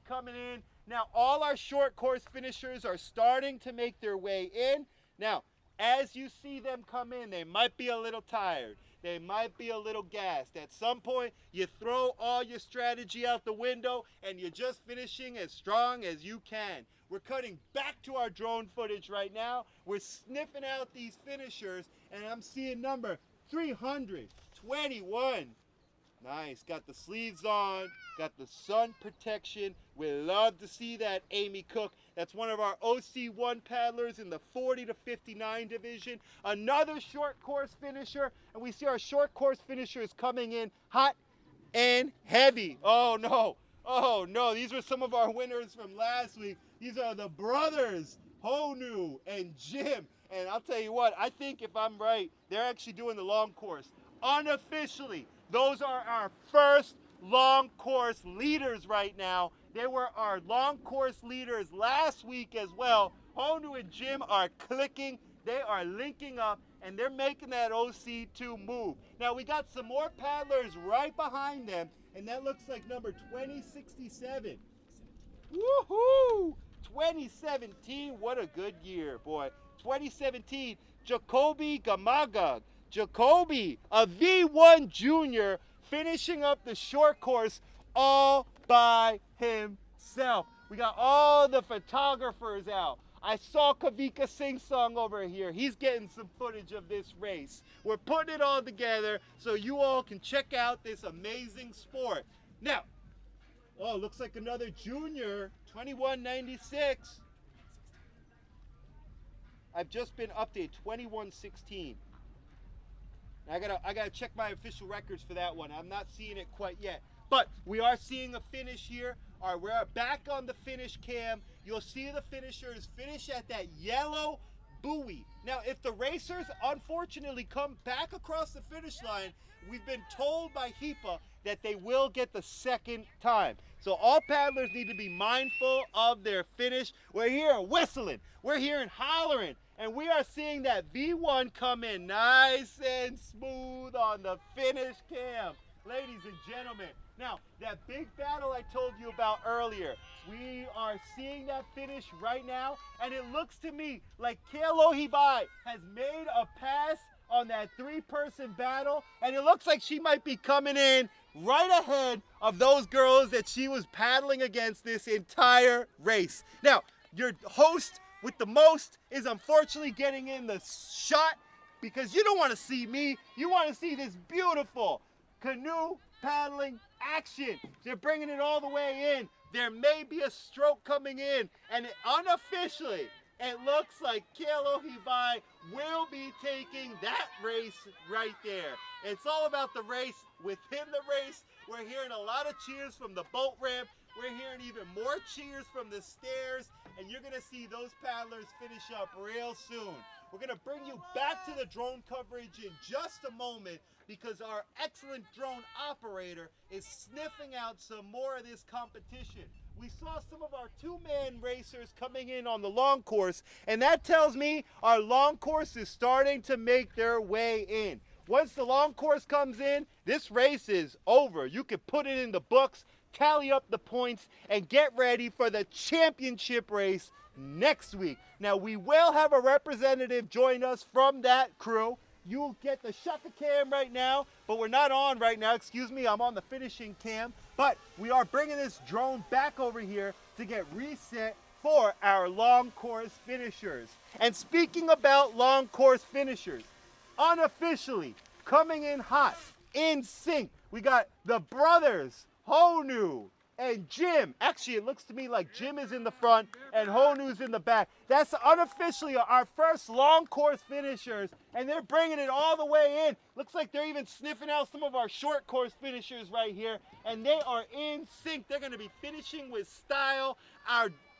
coming in. Now, all our short course finishers are starting to make their way in. Now, as you see them come in, they might be a little tired. They might be a little gassed. At some point, you throw all your strategy out the window and you're just finishing as strong as you can. We're cutting back to our drone footage right now. We're sniffing out these finishers, and I'm seeing number 321. Nice, got the sleeves on, got the sun protection. We love to see that, Amy Cook. That's one of our OC1 paddlers in the 40 to 59 division. Another short course finisher, and we see our short course finishers coming in hot and heavy. Oh no, these are some of our winners from last week. These are the brothers, Honu and Jim. And I'll tell you what, I think if I'm right, they're actually doing the long course. Unofficially, those are our first long course leaders right now. They were our long course leaders last week as well. Honu and Jim are clicking. They are linking up, and they're making that OC2 move. Now, we got some more paddlers right behind them, and that looks like number 2067. Woohoo! 2017, what a good year, boy. 2017, Jacoby Gamagag. Jacoby, a V1 junior, finishing up the short course all by himself. We got all the photographers out. I saw Kavika Sing Song over here. He's getting some footage of this race. We're putting it all together so you all can check out this amazing sport. Now, oh, looks like another junior, 2196. I've just been updated, 2116. I gotta check my official records for that one. I'm not seeing it quite yet, but we are seeing a finish here. All right, we're back on the finish cam. You'll see the finishers finish at that yellow buoy. Now, if the racers unfortunately come back across the finish line, we've been told by HIPAA that they will get the second time. So all paddlers need to be mindful of their finish. We're here whistling, we're here and hollering, and we are seeing that V1 come in nice and smooth on the finish cam. Ladies and gentlemen, now that big battle I told you about earlier, we are seeing that finish right now, and it looks to me like Kealohibai has made a pass on that three-person battle, and it looks like she might be coming in right ahead of those girls that she was paddling against this entire race. Now, your host with the most is unfortunately getting in the shot because you don't want to see me. You want to see this beautiful canoe paddling action. They're bringing it all the way in. There may be a stroke coming in, and unofficially, it looks like Kealohibai will be taking that race right there. It's all about the race. Within the race, we're hearing a lot of cheers from the boat ramp. We're hearing even more cheers from the stairs, and you're gonna see those paddlers finish up real soon. We're gonna bring you back to the drone coverage in just a moment because our excellent drone operator is sniffing out some more of this competition. We saw some of our two-man racers coming in on the long course, and that tells me our long course is starting to make their way in. Once the long course comes in, this race is over. You can put it in the books, tally up the points, and get ready for the championship race next week. Now, we will have a representative join us from that crew. You'll get the Shaka cam right now, but we're not on right now. Excuse me, I'm on the finishing cam. But we are bringing this drone back over here to get reset for our long course finishers. And speaking about long course finishers, unofficially coming in hot, in sync, we got the brothers, Honu and Jim. Actually, it looks to me like Jim is in the front and Honu's in the back. That's unofficially our first long course finishers, and they're bringing it all the way in. Looks like they're even sniffing out some of our short course finishers right here, and they are in sync. They're going to be finishing with style.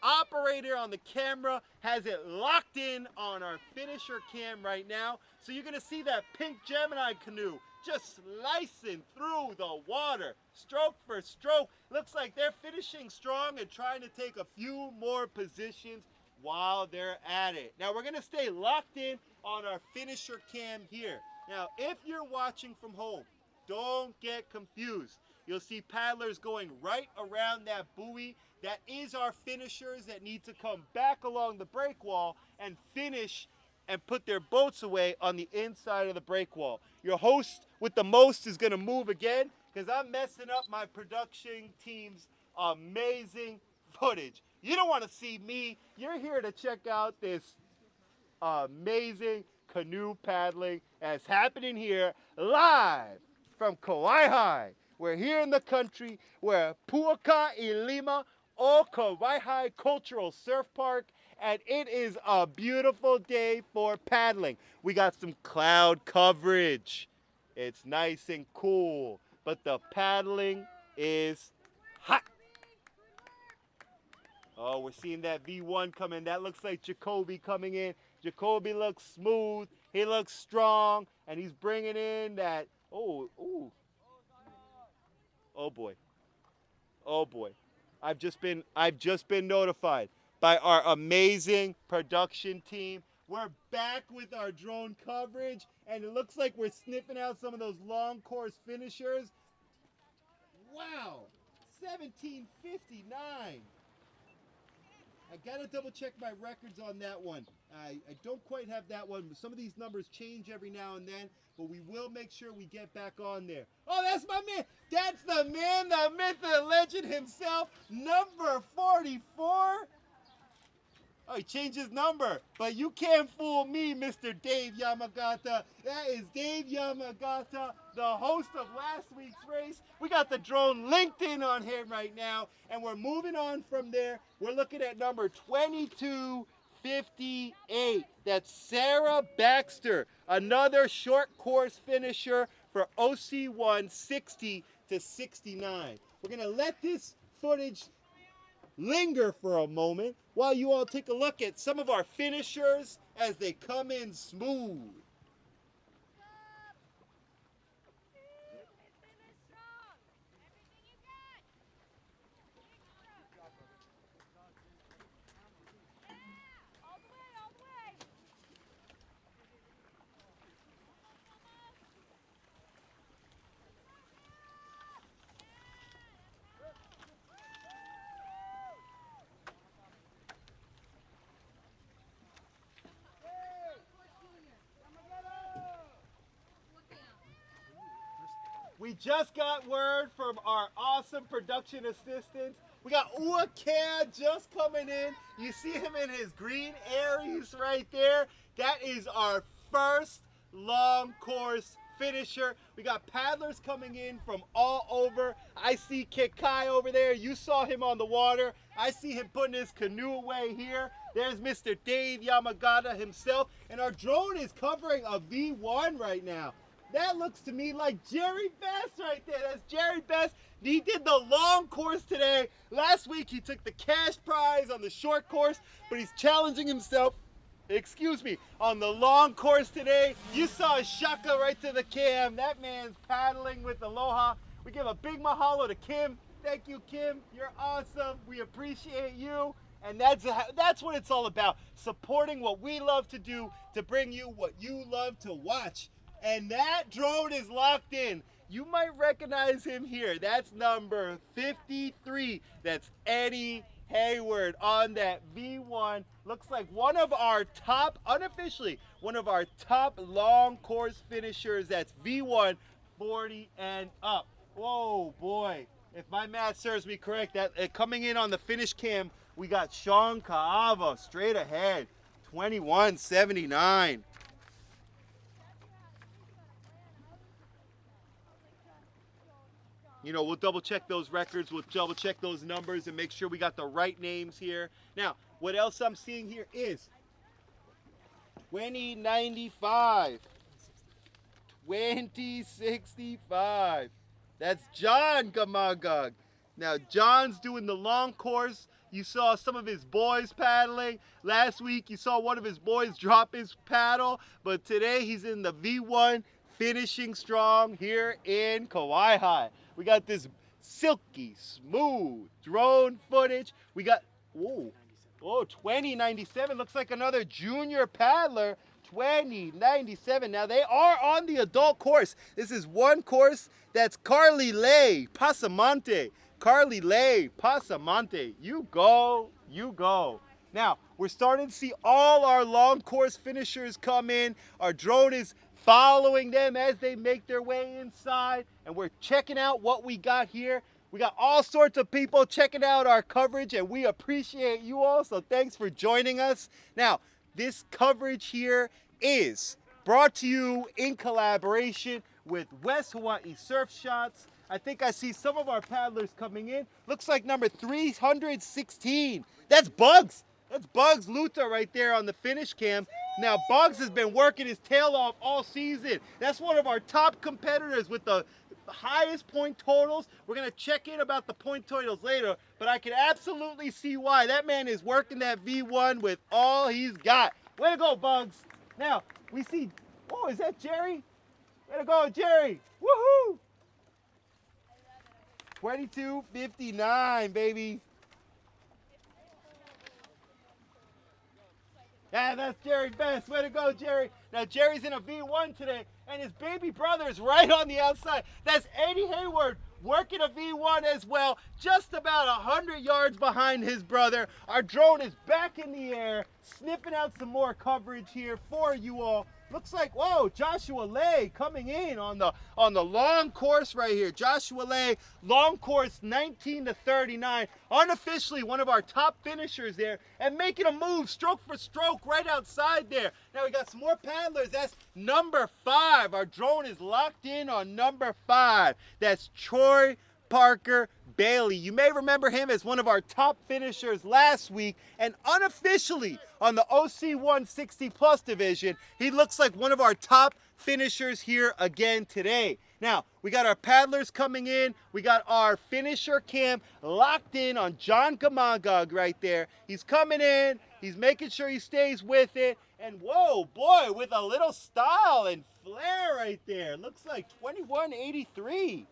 operator on the camera has it locked in on our finisher cam right now. So you're gonna see that pink Gemini canoe just slicing through the water, stroke for stroke. Looks like they're finishing strong and trying to take a few more positions while they're at it. Now we're gonna stay locked in on our finisher cam here. Now, if you're watching from home, don't get confused. You'll see paddlers going right around that buoy. That is our finishers that need to come back along the break wall and finish and put their boats away on the inside of the break wall. Your host with the most is gonna move again because I'm messing up my production team's amazing footage. You don't wanna see me. You're here to check out this amazing canoe paddling that's happening here live from Hawai'i. We're here in the country where Puaka'i Lima o Hawai'i Cultural Surf Park, and it is a beautiful day for paddling. We got some cloud coverage. It's nice and cool, but the paddling is hot. Oh, we're seeing that V1 come in. That looks like Jacoby coming in. Jacoby looks smooth. He looks strong, and he's bringing in that. Oh boy. Oh boy. I've just been notified by our amazing production team. We're back with our drone coverage, and it looks like we're sniffing out some of those long course finishers. Wow, 1759. I gotta double check my records on that one. I don't quite have that one. Some of these numbers change every now and then, but we will make sure we get back on there. Oh, that's my man. That's the man, the myth, the legend himself, number 44. Oh, he changed his number, but you can't fool me, Mr. Dave Yamagata. That is Dave Yamagata, the host of last week's race. We got the drone linked in on him right now, and we're moving on from there. We're looking at number 2258. That's Sarah Baxter, another short course finisher for OC1 60 to 69. We're gonna let this footage linger for a moment while you all take a look at some of our finishers as they come in smooth. We just got word from our awesome production assistants. We got Uakea just coming in. You see him in his green Aries right there. That is our first long course finisher. We got paddlers coming in from all over. I see Kekai over there. You saw him on the water. I see him putting his canoe away here. There's Mr. Dave Yamagata himself. And our drone is covering a V1 right now. That looks to me like Jerry Best right there. That's Jerry Best. He did the long course today. Last week he took the cash prize on the short course, but he's challenging himself, on the long course today. You saw a shaka right to the cam. That man's paddling with aloha. We give a big mahalo to Kim. Thank you, Kim. You're awesome. We appreciate you. And that's what it's all about. Supporting what we love to do to bring you what you love to watch. And that drone is locked in. You might recognize him here. That's number 53. That's Eddie Hayward on that V1. Looks like one of our top, unofficially, one of our top long course finishers. That's V1 40 and up. Whoa, boy. If my math serves me correct, that coming in on the finish cam, we got Sean Kaava straight ahead. 21.79. You know, we'll double check those records, we'll double check those numbers and make sure we got the right names here. Now, what else I'm seeing here is 2095, 2065. That's John Gamagog. Now, John's doing the long course. you saw some of his boys paddling. Last week, you saw one of his boys drop his paddle. But today, he's in the V1, finishing strong here in Hawai'i. We got this silky, smooth drone footage. We got, whoa, 2097. Looks like another junior paddler. 2097. Now they are on the adult course. This is one course that's Carly Lay, Pasamonte. Carly Lay, Pasamonte. You go, you go. Now, we're starting to see all our long course finishers come in. Our drone is following them as they make their way inside. And we're checking out what we got here. We got all sorts of people checking out our coverage, and we appreciate you all. So thanks for joining us. Now, this coverage here is brought to you in collaboration with West Hawaii Surf Shots. I think I see some of our paddlers coming in. Looks like number 316. That's Bugs. That's Bugs Luther right there on the finish cam. Now, Bugs has been working his tail off all season. That's one of our top competitors with the highest point totals. We're going to check in about the point totals later, but I can absolutely see why. That man is working that V1 with all he's got. Way to go, Bugs. Now, we see, oh, is that Jerry? Way to go, Jerry. Woohoo! 22:59, baby. Yeah, that's Jerry Best. Way to go, Jerry. Now, Jerry's in a V1 today, and his baby brother is right on the outside. That's Eddie Hayward working a V1 as well, just about 100 yards behind his brother. Our drone is back in the air, sniffing out some more coverage here for you all. Looks like, whoa, Joshua Lay coming in on the long course right here. Joshua Lay, long course 19 to 39. Unofficially one of our top finishers there, and making a move stroke for stroke right outside there. Now we got some more paddlers. That's number 5. Our drone is locked in on number 5. That's Troy Parker Bailey. You may remember him as one of our top finishers last week, and unofficially on the OC1 60 plus division, he looks like one of our top finishers here again today. Now, we got our paddlers coming in. We got our finisher cam locked in on John Gamagog right there. He's coming in. He's making sure he stays with it. And whoa, boy, with a little style and flair right there. Looks like 2183.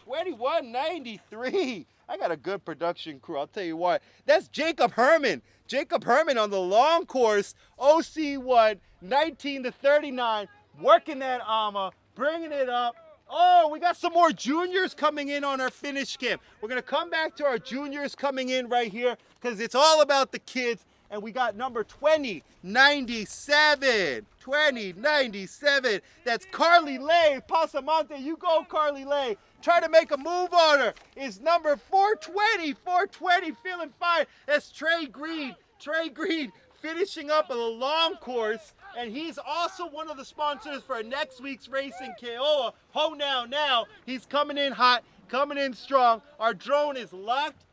2193. I got a good production crew, I'll tell you what. That's Jacob Herman. Jacob Herman on the long course, OC1, 19 to 39, working that AMA, bringing it up. Oh, we got some more juniors coming in on our finish cam. We're going to come back to our juniors coming in right here because it's all about the kids. And we got number 2097. 2097. That's Carly Lay. Pasamonte, you go, Carly Lay. Try to make a move on her. Is number 420. 420, feeling fine. That's Trey Green. Trey Green finishing up a long course. And he's also one of the sponsors for next week's race in Keoa. Ho now. He's coming in hot, coming in strong. Our drone is locked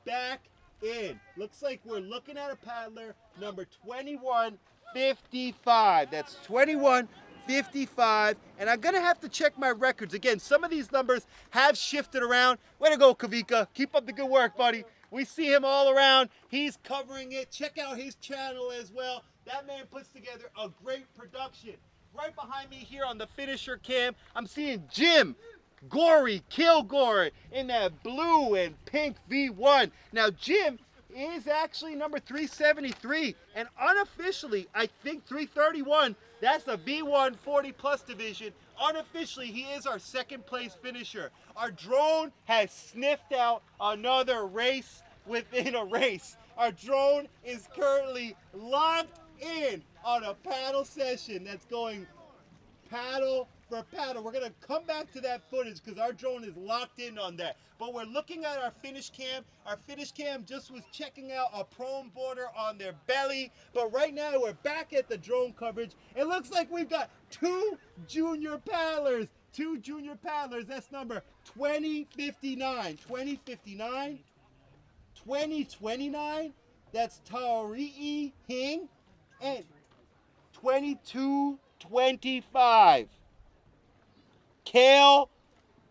back in. Looks like we're looking at a paddler, number 2155. That's 2155. And I'm going to have to check my records. Again, some of these numbers have shifted around. Way to go, Kavika. Keep up the good work, buddy. We see him all around. He's covering it. Check out his channel as well. That man puts together a great production. Right behind me here on the finisher cam, I'm seeing Jim Gory Kilgore in that blue and pink V1. Now, Jim is actually number 373, and unofficially, I think 331. That's the V1 40 plus division. Unofficially, he is our second place finisher. Our drone has sniffed out another race within a race. Our drone is currently locked in on a paddle session that's going paddle for paddle. We're going to come back to that footage because our drone is locked in on that. But we're looking at our finish cam. Our finish cam just was checking out a prone border on their belly. But right now we're back at the drone coverage. It looks like we've got 2 junior paddlers. 2 junior paddlers. That's number 2059. 2059. 2029. That's Tauri'i Hing. And 2225. Kale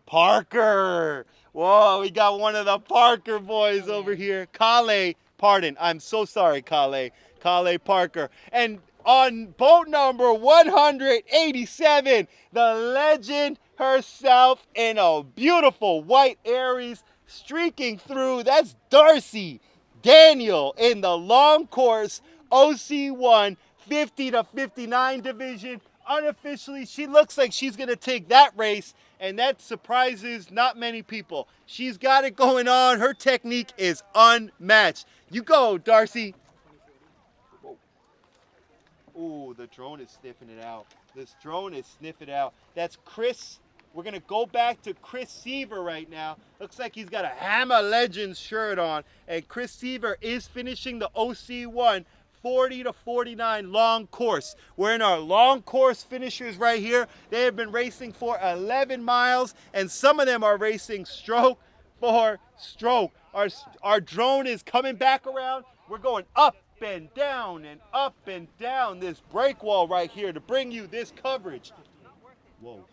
Parker. Whoa, we got one of the Parker boys over here. Kale, pardon, I'm so sorry, Kale. Kale Parker. And on boat number 187, the legend herself in a beautiful white Aries streaking through. That's Darcy Daniel in the long course OC1 50 to 59 division. Unofficially, she looks like she's going to take that race, and that surprises not many people. She's got it going on. Her technique is unmatched. You go, Darcy. Ooh, the drone is sniffing it out. This drone is sniffing it out. That's Chris. We're going to go back to Chris Seaver right now. Looks like he's got a Hammer Legends shirt on. And Chris Seaver is finishing the OC1 40 to 49 long course. We're in our long course finishers right here. They have been racing for 11 miles, and some of them are racing stroke for stroke. Our drone is coming back around. We're going up and down this break wall right here to bring you this coverage. Whoa.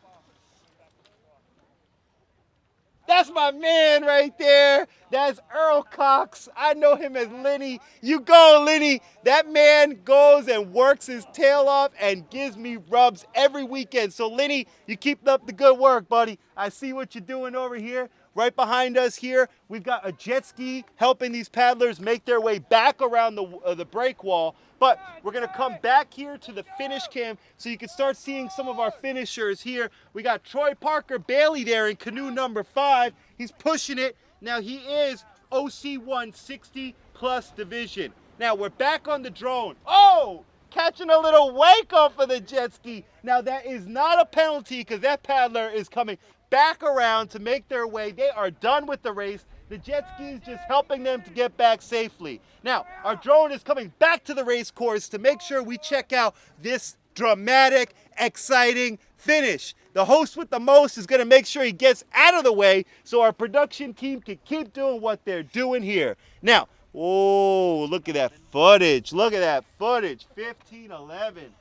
That's my man right there. That's Earl Cox. I know him as Lenny. You go, Lenny. That man goes and works his tail off and gives me rubs every weekend. So, Lenny, you keep up the good work, buddy. I see what you're doing over here. Right behind us here, we've got a jet ski helping these paddlers make their way back around the break wall. But we're going to come back here to the finish cam so you can start seeing some of our finishers here. We got Troy Parker Bailey there in canoe number 5. He's pushing it. Now he is OC1 60 plus division. Now we're back on the drone. Oh! Catching a little wake off of the jet ski. Now that is not a penalty because that paddler is coming back around to make their way. They are done with the race. The jet ski is just helping them to get back safely. Now, our drone is coming back to the race course to make sure we check out this dramatic, exciting finish. The host with the most is going to make sure he gets out of the way so our production team can keep doing what they're doing here. Now, oh, look at that footage. Look at that footage. 15:11.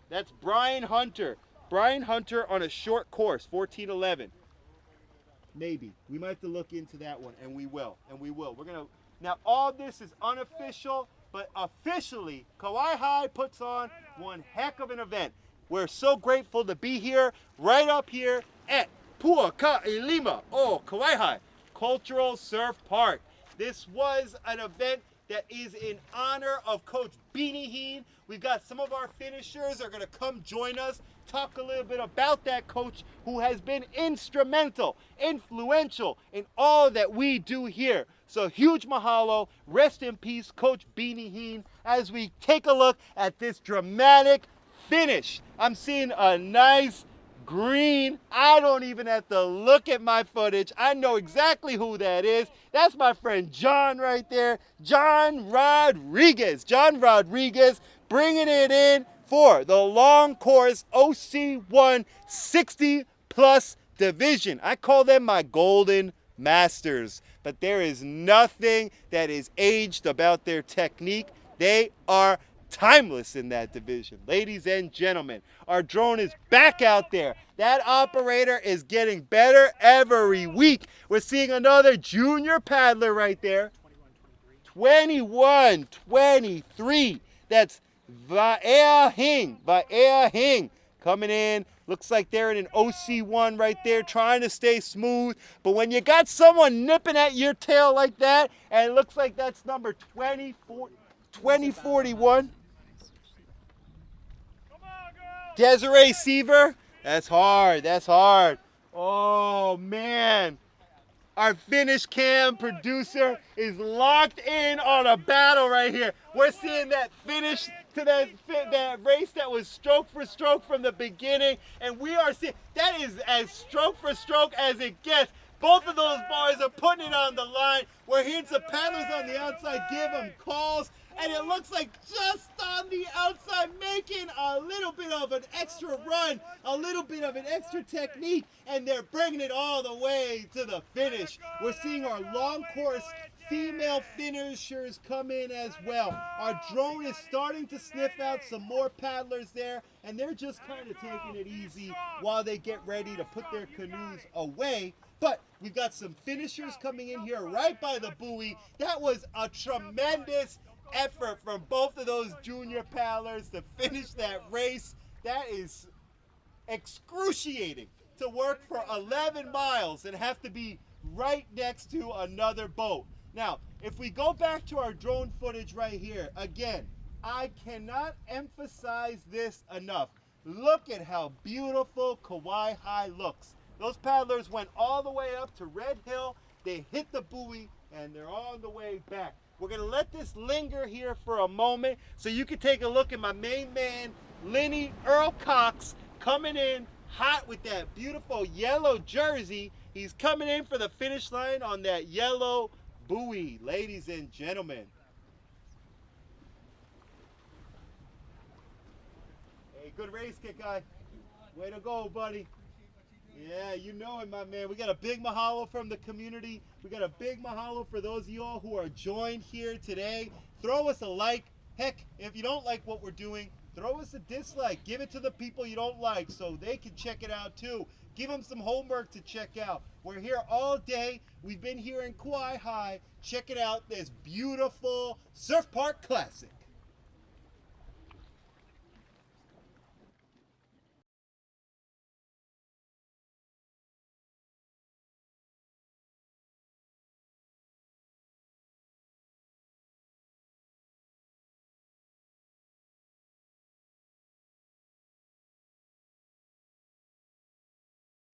That's Brian Hunter. Brian Hunter on a short course, 14:11. Maybe. We might have to look into that one, and we will. And we will. We're going to. Now, all this is unofficial, but officially, Hawai'i puts on one heck of an event. We're so grateful to be here, right up here at Puaka'ilima, Hawai'i Cultural Surf Park. This was an event that is in honor of Coach Beanie Heen. We've got some of our finishers are going to come join us, talk a little bit about that coach who has been instrumental, influential in all that we do here. So huge mahalo, rest in peace, Coach Beanie Heen, as we take a look at this dramatic finish. I'm seeing a nice green. I don't even have to look at my footage. I know exactly who that is. That's my friend John right there. John Rodriguez. John Rodriguez bringing it in for the long course OC1 60 plus division. I call them my golden masters. But there is nothing that is aged about their technique. They are timeless in that division. Ladies and gentlemen, our drone is back out there. That operator is getting better every week. We're seeing another junior paddler right there. 21-23. That's Vaea Hing coming in. Looks like they're in an OC1 right there, trying to stay smooth. But when you got someone nipping at your tail like that, and it looks like that's number 2041. Desiree Seaver. That's hard. That's hard. Oh, man. Our finish cam producer is locked in on a battle right here. We're seeing that finish to that race that was stroke for stroke from the beginning. And we are seeing that is as stroke for stroke as it gets. Both of those boys are putting it on the line. We're hearing some paddlers on the outside give them calls. And it looks like just on the outside making a little bit of an extra run, a little bit of an extra technique, and they're bringing it all the way to the finish. We're seeing our long course female finishers come in as well. Our drone is starting to sniff out some more paddlers there, and they're just kind of taking it easy while they get ready to put their canoes away. But we've got some finishers coming in here right by the buoy. That was a tremendous effort from both of those junior paddlers to finish that race. That is excruciating to work for 11 miles and have to be right next to another boat. Now, if we go back to our drone footage right here, again, I cannot emphasize this enough. Look at how beautiful Hawai'i looks. Those paddlers went all the way up to Red Hill, they hit the buoy, and they're on the way back. We're gonna let this linger here for a moment so you can take a look at my main man, Lenny Earl Cox, coming in hot with that beautiful yellow jersey. He's coming in for the finish line on that yellow buoy, ladies and gentlemen. Hey, good race, kid guy. Way to go, buddy. Yeah, you know it, my man. We got a big mahalo from the community. We got a big mahalo for those of y'all who are joined here today. Throw us a like. Heck, if you don't like what we're doing, throw us a dislike. Give it to the people you don't like so they can check it out too. Give them some homework to check out. We're here all day. We've been here in Hawai'i. Check it out, this beautiful Surf Park Classic.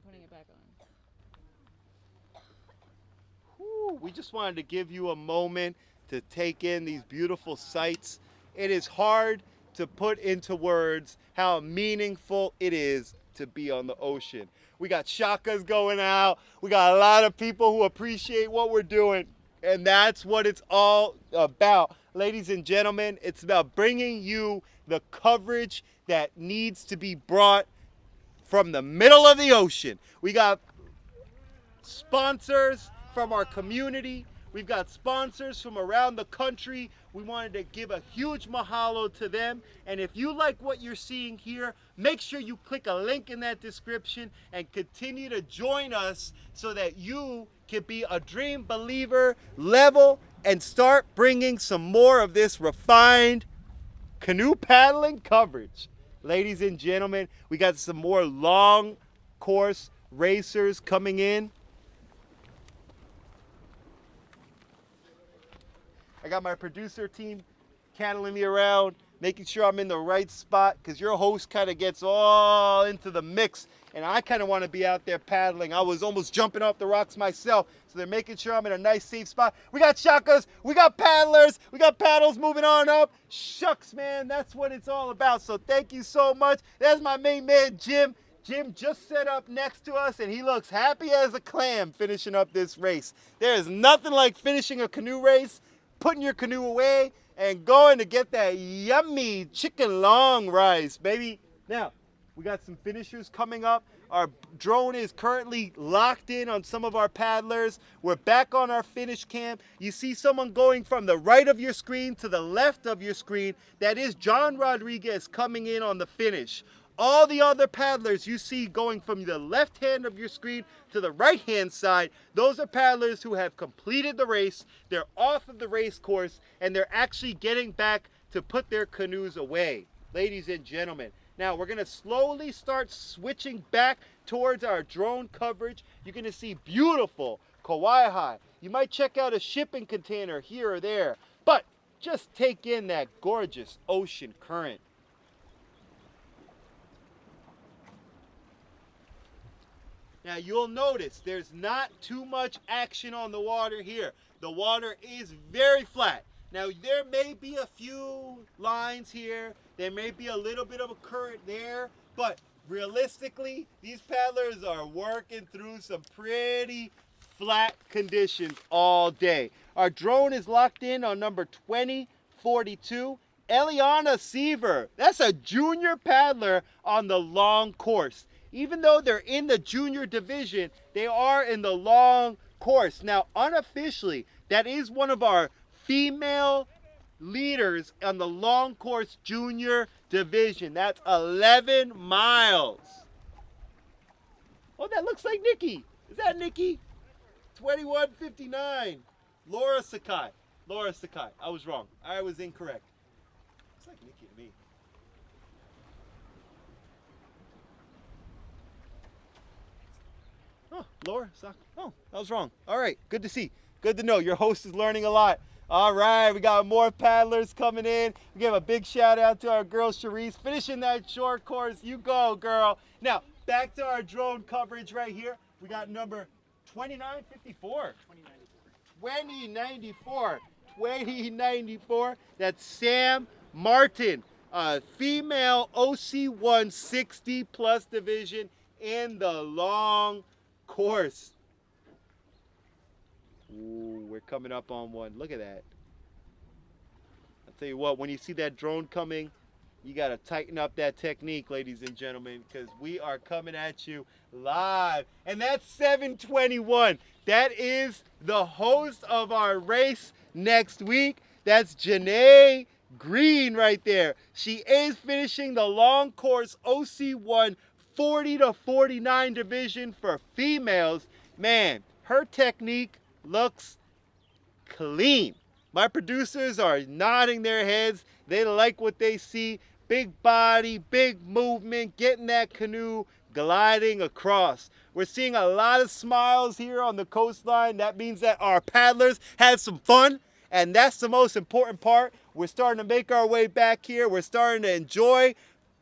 Putting it back on. Whew, we just wanted to give you a moment to take in these beautiful sights. It is hard to put into words how meaningful it is to be on the ocean. We got shakas going out. We got a lot of people who appreciate what we're doing. And that's what it's all about. Ladies and gentlemen, it's about bringing you the coverage that needs to be brought from the middle of the ocean. We got sponsors from our community. We've got sponsors from around the country. We wanted to give a huge mahalo to them. And if you like what you're seeing here, make sure you click a link in that description and continue to join us so that you can be a dream believer level and start bringing some more of this refined canoe paddling coverage. Ladies and gentlemen, we got some more long course racers coming in. I got my producer team cattling me around, making sure I'm in the right spot, because your host kind of gets all into the mix, and I kind of want to be out there paddling. I was almost jumping off the rocks myself, so they're making sure I'm in a nice, safe spot. We got shakas, we got paddlers, we got paddles moving on up. Shucks, man, that's what it's all about. So thank you so much. There's my main man, Jim. Jim just set up next to us, and he looks happy as a clam finishing up this race. There is nothing like finishing a canoe race, putting your canoe away, and going to get that yummy chicken long rice, baby. Now, we got some finishers coming up. Our drone is currently locked in on some of our paddlers. We're back on our finish cam. You see someone going from the right of your screen to the left of your screen. That is John Rodriguez coming in on the finish. All the other paddlers you see going from the left hand of your screen to the right hand side, those are paddlers who have completed the race. They're off of the race course, and they're actually getting back to put their canoes away. Ladies and gentlemen, now we're going to slowly start switching back towards our drone coverage. You're going to see beautiful Hawai'i. You might check out a shipping container here or there, but just take in that gorgeous ocean current. Now you'll notice there's not too much action on the water here. The water is very flat. Now there may be a few lines here, there may be a little bit of a current there, but realistically, these paddlers are working through some pretty flat conditions all day. Our drone is locked in on number 2042. Eliana Seaver, that's a junior paddler on the long course. Even though they're in the junior division, they are in the long course. Now, unofficially, That is one of our female leaders on the long course junior division. That's 11 miles. Oh, that looks like Nikki. Is that Nikki? 21:59. Laura Sakai. Laura Sakai. I was wrong. I was incorrect. Looks like Nikki to me. Oh, Laura Sakai. Oh, I was wrong. All right. Good to see. Good to know. Your host is learning a lot. All right, we got more paddlers coming in. We give a big shout out to our girl Cherise, finishing that short course. You go, girl. Now, back to our drone coverage right here. We got number 2954. 2094. 2094. That's Sam Martin, female OC1 60 plus division in the long course. Ooh, we're coming up on one. Look at that. I'll tell you what, when you see that drone coming, you got to tighten up that technique, ladies and gentlemen, because we are coming at you live. And that's 721. That is the host of our race next week. That's Janae Green right there. She is finishing the long course OC1 40 to 49 division for females. Man, her technique looks clean. My producers are nodding their heads. They like what they see. Big body, big movement, getting that canoe gliding across. We're seeing a lot of smiles here on the coastline. That means that our paddlers had some fun, and that's the most important part. We're starting to make our way back here. We're starting to enjoy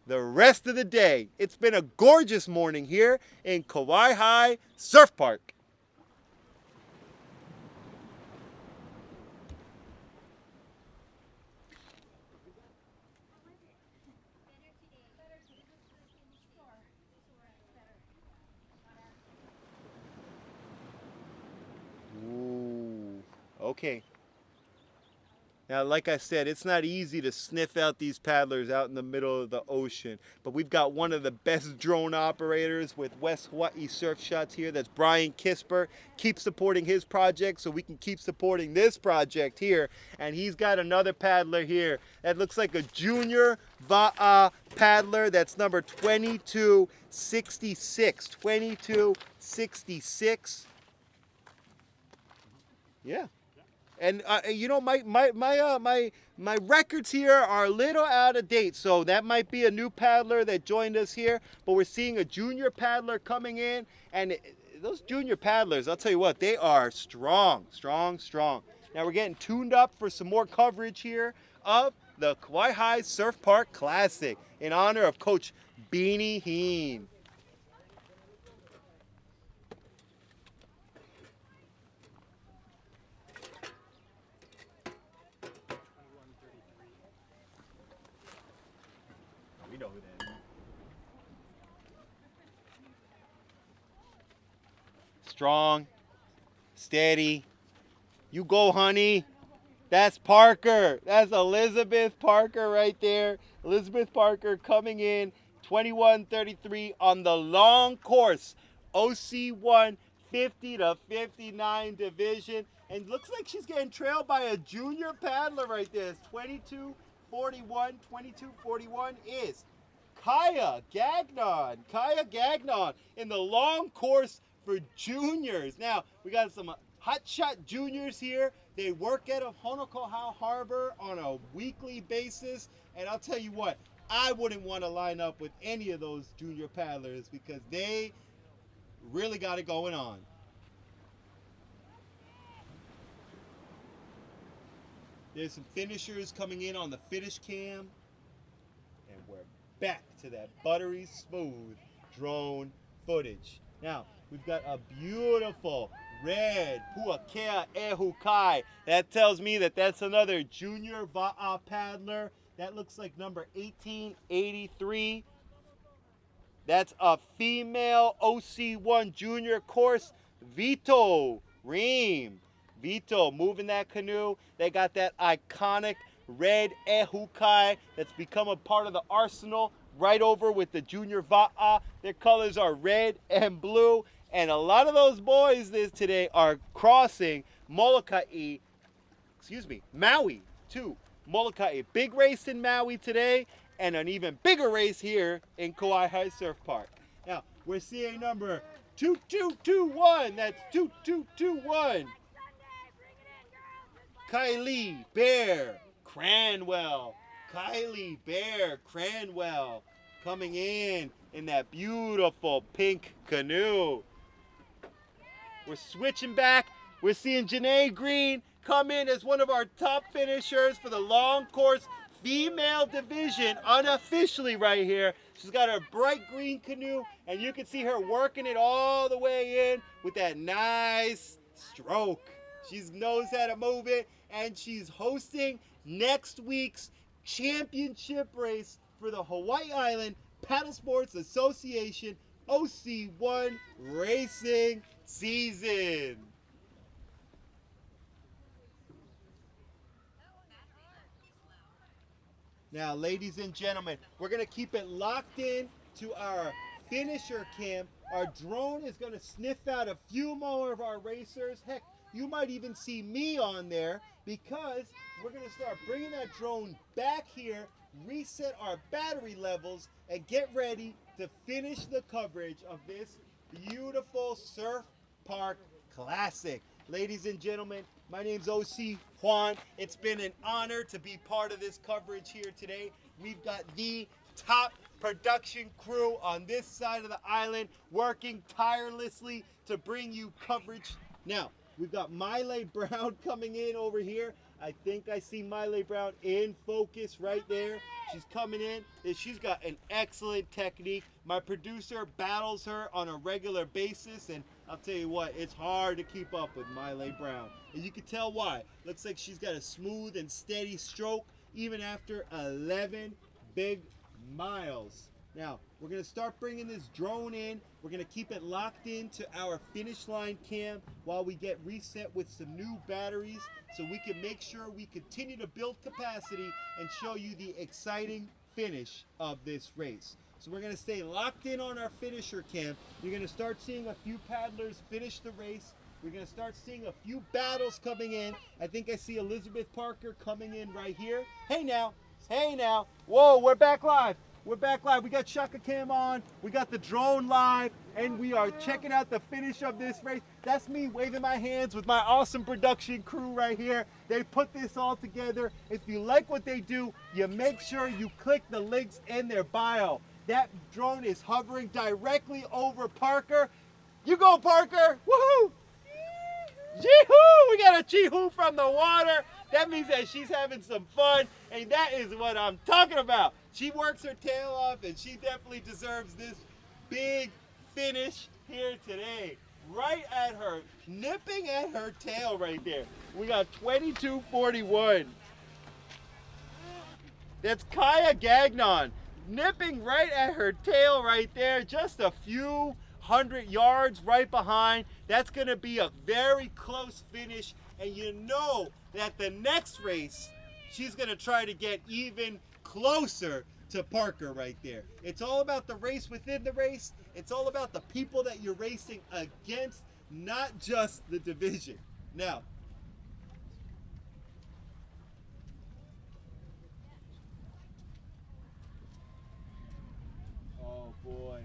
the rest of the day. It's been a gorgeous morning here in Hawai'i Surf Park. Okay. Now, like I said, it's not easy to sniff out these paddlers out in the middle of the ocean, but we've got one of the best drone operators with West Hawai'i Surf Shots here. That's Brian Kisper. Keep supporting his project so we can keep supporting this project here. And he's got another paddler here that looks like a junior Va'a paddler. That's number 2266. 2266. Yeah. And you know, my records here are a little out of date, so that might be a new paddler that joined us here. But we're seeing a junior paddler coming in, and those junior paddlers, I'll tell you what, they are strong, strong, strong. Now we're getting tuned up for some more coverage here of the Hawai'i Surf Park Classic in honor of Coach Beanie Heen. Know who that is. Strong, steady. You go, honey. That's Parker. That's Elizabeth Parker right there. Elizabeth Parker coming in 21:33 on the long course OC1 50 to 59 division, and looks like she's getting trailed by a junior paddler right there. It's 22:41. 22:41 is Kaya Gagnon. Kaya Gagnon in the long course for juniors. Now, we got some hotshot juniors here. They work out of Honokohau Harbor on a weekly basis. And I'll tell you what, I wouldn't want to line up with any of those junior paddlers because they really got it going on. There's some finishers coming in on the finish cam. And we're back to that buttery smooth drone footage. Now, we've got a beautiful red Puakea Ehukai. That tells me that that's another junior Va'a paddler. That looks like number 1883. That's a female OC1 junior course, Vito Ream. Vito moving that canoe. They got that iconic red Ehukai that's become a part of the arsenal right over with the junior Va'a. Their colors are red and blue, and a lot of those boys today are crossing Maui to Molokai. Big race in Maui today and an even bigger race here in Kauai Surf Park. Now, we're seeing number 2221. That's 2221. Kylie Bear Cranwell. Kylie Bear Cranwell coming in that beautiful pink canoe. We're switching back. We're seeing Janae Green come in as one of our top finishers for the long course female division unofficially right here. She's got her bright green canoe and you can see her working it all the way in with that nice stroke. She knows how to move it and she's hosting next week's championship race for the Hawaii Island Paddle Sports Association OC1 racing season. Now, ladies and gentlemen, we're going to keep it locked in to our finisher cam. Our drone is going to sniff out a few more of our racers. Heck, you might even see me on there because we're going to start bringing that drone back here, reset our battery levels, and get ready to finish the coverage of this beautiful surf park classic. Ladies and gentlemen, my name's OC1. It's been an honor to be part of this coverage here today. We've got the top production crew on this side of the island working tirelessly to bring you coverage. Now, we've got Miley Brown coming in over here. I think I see Miley Brown in focus right there. She's coming in. She's got an excellent technique. My producer battles her on a regular basis, and I'll tell you what, it's hard to keep up with Miley Brown. And you can tell why. Looks like she's got a smooth and steady stroke even after 11 big miles. Now, we're going to start bringing this drone in. We're going to keep it locked into our finish line cam while we get reset with some new batteries so we can make sure we continue to build capacity and show you the exciting finish of this race. So we're going to stay locked in on our finisher cam. You're going to start seeing a few paddlers finish the race. We're going to start seeing a few battles coming in. I think I see Elizabeth Parker coming in right here. Hey now. Hey now. Whoa, we're back live. We're back live. We got Shaka Cam on. We got the drone live. And we are checking out the finish of this race. That's me waving my hands with my awesome production crew right here. They put this all together. If you like what they do, you make sure you click the links in their bio. That drone is hovering directly over Parker. You go, Parker. Woohoo! Jee-hoo! We got a chee-hoo from the water. That means that she's having some fun, and that is what I'm talking about. She works her tail off, and she definitely deserves this big finish here today. Right at her, nipping at her tail right there. We got 22:41. That's Kaya Gagnon, nipping right at her tail right there. Just a few 100 yards right behind. That's going to be a very close finish, and you know that the next race she's going to try to get even closer to Parker right there. It's all about the race within the race. It's all about the people that you're racing against, not just the division. Now, oh boy.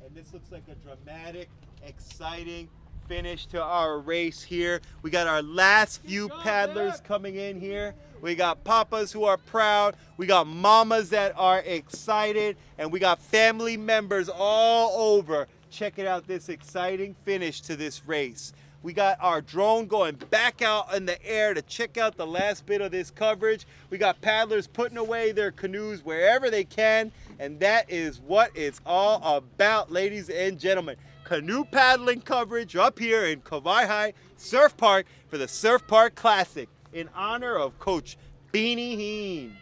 And this looks like a dramatic, exciting finish to our race here. We got our last few paddlers coming in here. We got papas who are proud. We got mamas that are excited. And we got family members all over checking out this exciting finish to this race. We got our drone going back out in the air to check out the last bit of this coverage. We got paddlers putting away their canoes wherever they can. And that is what it's all about, ladies and gentlemen. Canoe paddling coverage up here in Kauai Surf Park for the Surf Park Classic in honor of Coach Beanie Heen.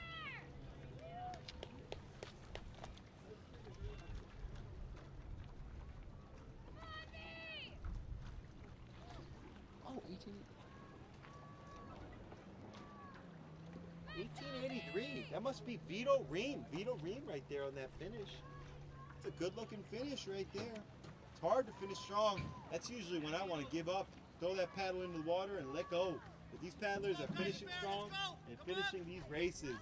Oh, 1883. That must be Vito Ream. Vito Ream right there on that finish. It's a good looking finish right there. It's hard to finish strong. That's usually when I want to give up. throw that paddle into the water and let go. But these paddlers are finishing strong and finishing these races.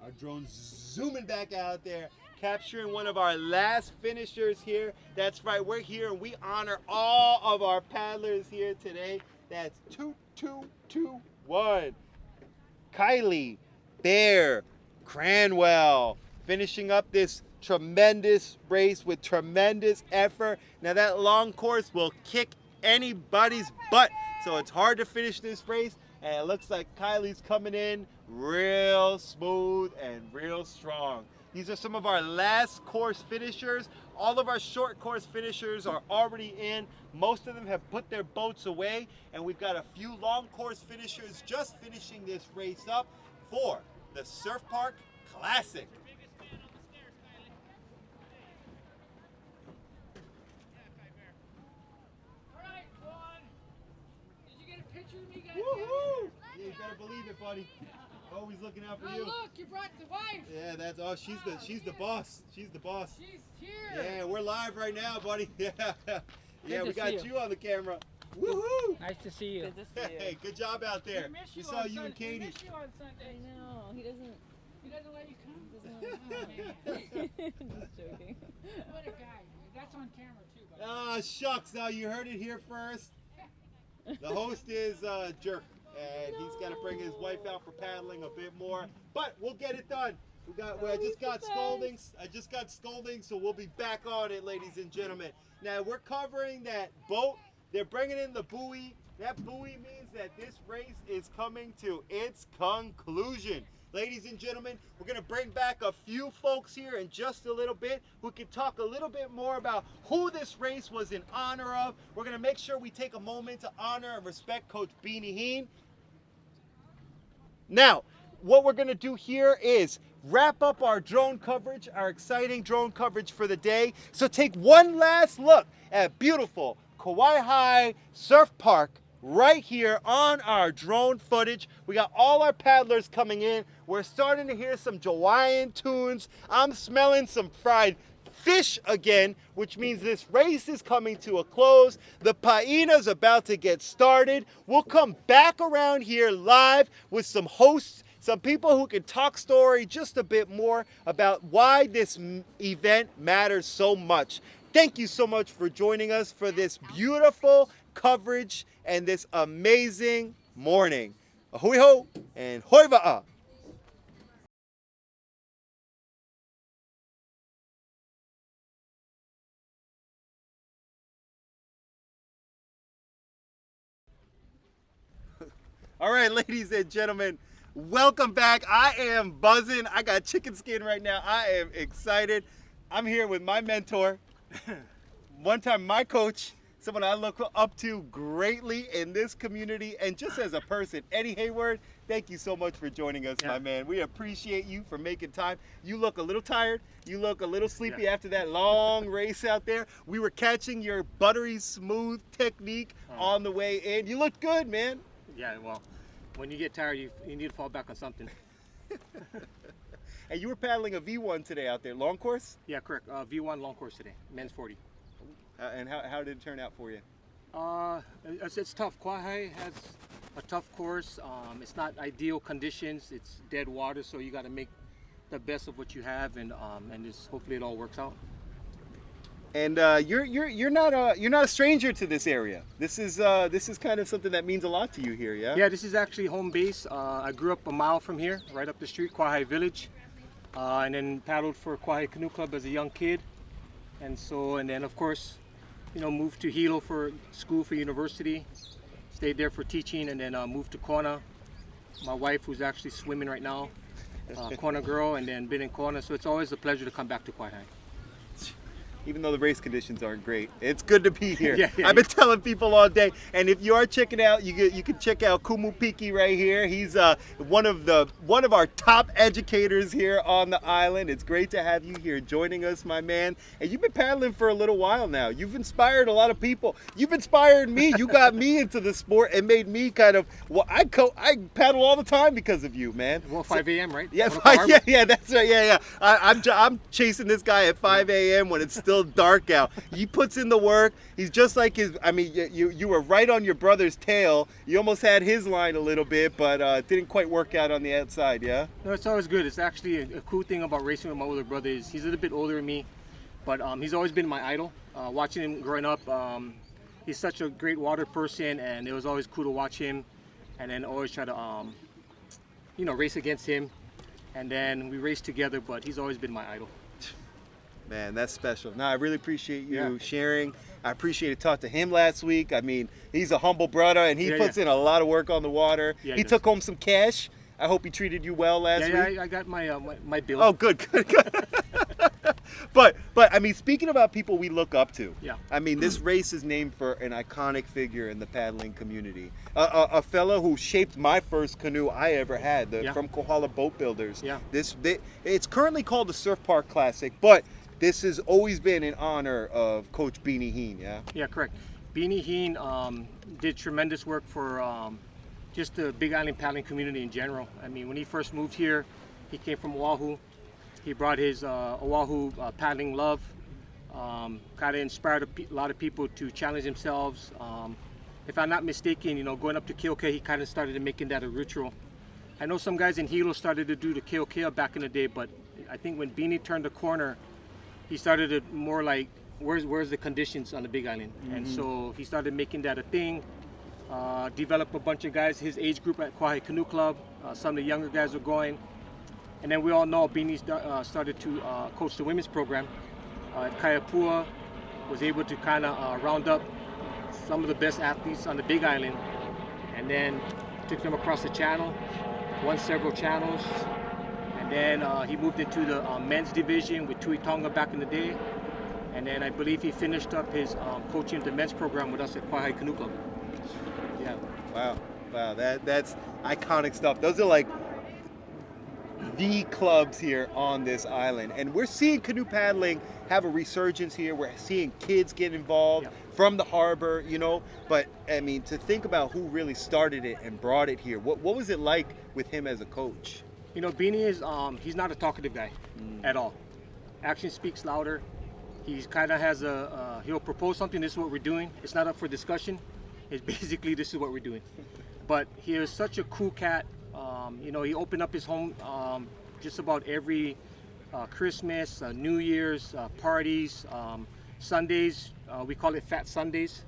Our drone's zooming back out there, capturing one of our last finishers here. That's right, we're here and we honor all of our paddlers here today. That's 2, 2, 2, 1. Kylie, Bear, Cranwell, finishing up this tremendous race with tremendous effort. Now that long course will kick anybody's butt, so it's hard to finish this race. And it looks like Kylie's coming in real smooth and real strong. These are some of our last course finishers. All of our short course finishers are already in. Most of them have put their boats away. And we've got a few long course finishers just finishing this race up for the Surf Park Classic. Woohoo! Yeah, you better believe it, buddy. Always looking out for you. Look, you brought the wife. Yeah, that's she's the boss. She's the boss. She's here. Yeah, we're live right now, buddy. Yeah. Yeah, Good we to got see you on the camera. Woohoo! Nice to see you. Good to see you. Hey, good job out there. We We saw you on and Katie. We miss you on I Sunday. know. He doesn't. He doesn't let you come. Just joking. What a guy. That's on camera too, buddy. Ah, shucks. Now you heard it here first. The host is Jerk, and he's got to bring his wife out for paddling a bit more. But we'll get it done. I just got scolding, so we'll be back on it, ladies and gentlemen. Now we're covering that boat. They're bringing in the buoy. That buoy means that this race is coming to its conclusion. Ladies and gentlemen, we're going to bring back a few folks here in just a little bit who can talk a little bit more about who this race was in honor of. We're going to make sure we take a moment to honor and respect Coach Beanie Heen. Now, what we're going to do here is wrap up our drone coverage, our exciting drone coverage for the day. So take one last look at beautiful Hawai'i Surf Park right here on our drone footage. We got all our paddlers coming in. We're starting to hear some Hawaiian tunes. I'm smelling some fried fish again, which means this race is coming to a close. The paina's about to get started. We'll come back around here live with some hosts, some people who can talk story just a bit more about why this event matters so much. Thank you so much for joining us for this beautiful coverage and this amazing morning. Ahui ho and hoi wa'a. All right, ladies and gentlemen, welcome back. I am buzzing. I got chicken skin right now. I am excited. I'm here with my mentor, one time my coach, someone I look up to greatly in this community and just as a person. Eddie Hayward, thank you so much for joining us, my man. We appreciate you for making time. You look a little tired. You look a little sleepy after that long race out there. We were catching your buttery smooth technique on the way in. You look good, man. Yeah, well, when you get tired, you need to fall back on something. And you were paddling a V1 today out there, long course? Yeah, correct. V1 long course today, men's 40. And how did it turn out for you? It's tough. Kauai has a tough course. It's not ideal conditions. It's dead water, so you got to make the best of what you have, and just hopefully it all works out. And you're not a stranger to this area. This is kind of something that means a lot to you here, yeah? Yeah, this is actually home base. I grew up a mile from here, right up the street, Kauai Village, and then paddled for Kauai Canoe Club as a young kid, and then of course, moved to Hilo for school for university, stayed there for teaching, and then moved to Kona. My wife, who's actually swimming right now, Kona girl, and then been in Kona, so it's always a pleasure to come back to Kauai. even though the race conditions aren't great. It's good to be here. Yeah, I've been telling people all day, and if you are checking out, you can check out Kumu Piki right here. He's one of our top educators here on the island. It's great to have you here joining us, my man. And you've been paddling for a little while now. You've inspired a lot of people. You've inspired me. You got me into the sport and made me kind of, well, I paddle all the time because of you, man. Well, 5 a.m., right? Yeah, Out yeah, that's right. Yeah. I'm chasing this guy at 5 a.m. when it's still dark out. He puts in the work. He's just like his. I mean, you were right on your brother's tail. You almost had his line a little bit, but it didn't quite work out on the outside. Yeah. No, it's always good. It's actually a cool thing about racing with my older brother is he's a little bit older than me, but he's always been my idol. Watching him growing up, he's such a great water person, and it was always cool to watch him, and then always try to race against him. And then we raced together, but he's always been my idol. Man, that's special. No, I really appreciate you sharing. I appreciate talking to him last week. I mean, he's a humble brother, and he puts in a lot of work on the water. Yeah, he took home some cash. I hope he treated you well last week. Yeah, I got my bill. Oh, good. But I mean, speaking about people we look up to. Yeah. I mean, this race is named for an iconic figure in the paddling community. A fellow who shaped my first canoe I ever had, from Kohala Boat Builders. Yeah. It's currently called the Surf Park Classic, but this has always been in honor of Coach Beanie Heen. Yeah. Yeah, correct. Beanie Heen did tremendous work for just the Big Island paddling community in general. I mean, when he first moved here, he came from Oahu. He brought his Oahu paddling love, kind of inspired a lot of people to challenge themselves. If I'm not mistaken, going up to Keokea, he kind of started making that a ritual. I know some guys in Hilo started to do the Keokea back in the day, but I think when Beanie turned the corner, he started to more like, where's the conditions on the Big Island? Mm-hmm. And so he started making that a thing. Developed a bunch of guys, his age group at Quahai Canoe Club. Some of the younger guys were going. And then we all know Beanie started to coach the women's program at Kaiapua, was able to kind of round up some of the best athletes on the Big Island, and then took them across the channel, won several channels, and then he moved into the men's division with Tui Tonga back in the day, and then I believe he finished up his coaching of the men's program with us at Quahai Canoe Club. Yeah. Wow, that's iconic stuff. Those are like the clubs here on this island, and we're seeing canoe paddling have a resurgence here. We're seeing kids get involved from the harbor, but I mean, to think about who really started it and brought it here, what was it like with him as a coach? Beanie is he's not a talkative guy at all. Action speaks louder. He's kind of has he'll propose something, this is what we're doing. It's not up for discussion. It's basically, this is what we're doing. But he is such a cool cat. He opened up his home just about every Christmas, New Year's, parties, Sundays. We call it Fat Sundays.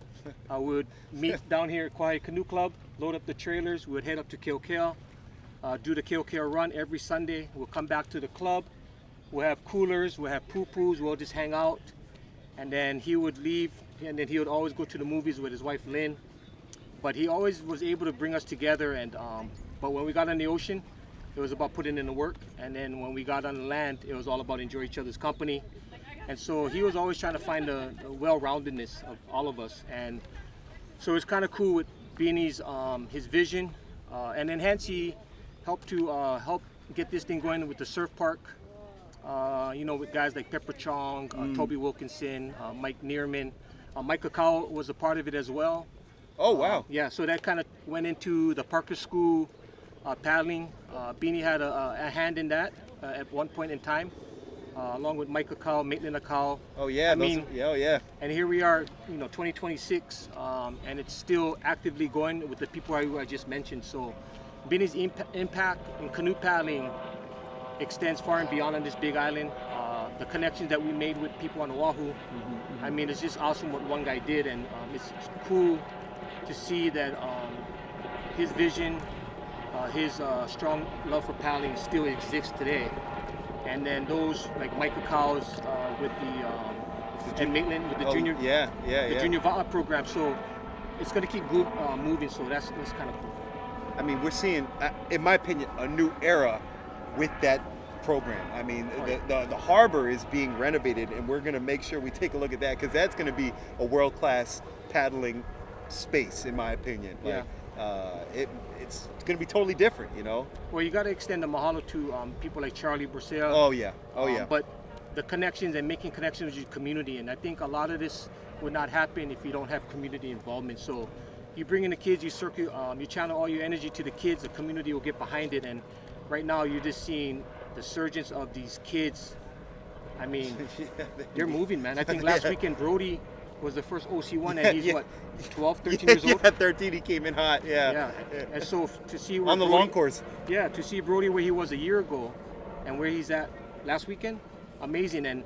We would meet down here at Quahai Canoe Club, load up the trailers. We would head up to Keokea, do the Keokea run every Sunday. We'll come back to the club. We'll have coolers, we'll have poo-poos, we'll just hang out. And then he would leave, and then he would always go to the movies with his wife, Lynn. But he always was able to bring us together, and but when we got on the ocean, it was about putting in the work, and then when we got on the land, it was all about enjoying each other's company. And so he was always trying to find the well-roundedness of all of us, and so it's kind of cool with Beanie's his vision, and then hence he helped to help get this thing going with the surf park. With guys like Pepper Chong, Toby Wilkinson, Mike Neerman, Mike Kakao was a part of it as well. Oh, wow. Yeah, so that kind of went into the Parker School paddling. Beanie had a hand in that at one point in time, along with Mike Kakao, Maitland Akao. Oh, yeah. And here we are, 2026, and it's still actively going with the people who I just mentioned. So Beanie's impact in canoe paddling extends far and beyond on this Big Island. The connections that we made with people on Oahu, I mean, it's just awesome what one guy did, and it's cool to see that his vision, his strong love for paddling still exists today. And then those like Mike Kakau's with and Maitland with the junior, junior va'a program. So it's going to keep moving. So that's kind of cool. I mean, we're seeing, in my opinion, a new era with that program. I mean, Oh, the harbor is being renovated, and we're going to make sure we take a look at that, because that's going to be a world-class paddling space, in my opinion. Yeah. It's going to be totally different, you know? Well, you got to extend the mahalo to people like Charlie Bracel. Oh, yeah. Oh, yeah. But the connections and making connections with your community, and I think a lot of this would not happen if you don't have community involvement. So you bring in the kids, you channel all your energy to the kids, the community will get behind it. And right now you're just seeing the surgence of these kids. I mean, they're moving, man. I think last weekend Brody was the first OC1, and he's what, 12, 13 years old? Yeah, 13, he came in hot, Yeah, and so to see where on the Brody, long course. Yeah, to see Brody where he was a year ago and where he's at last weekend, amazing. And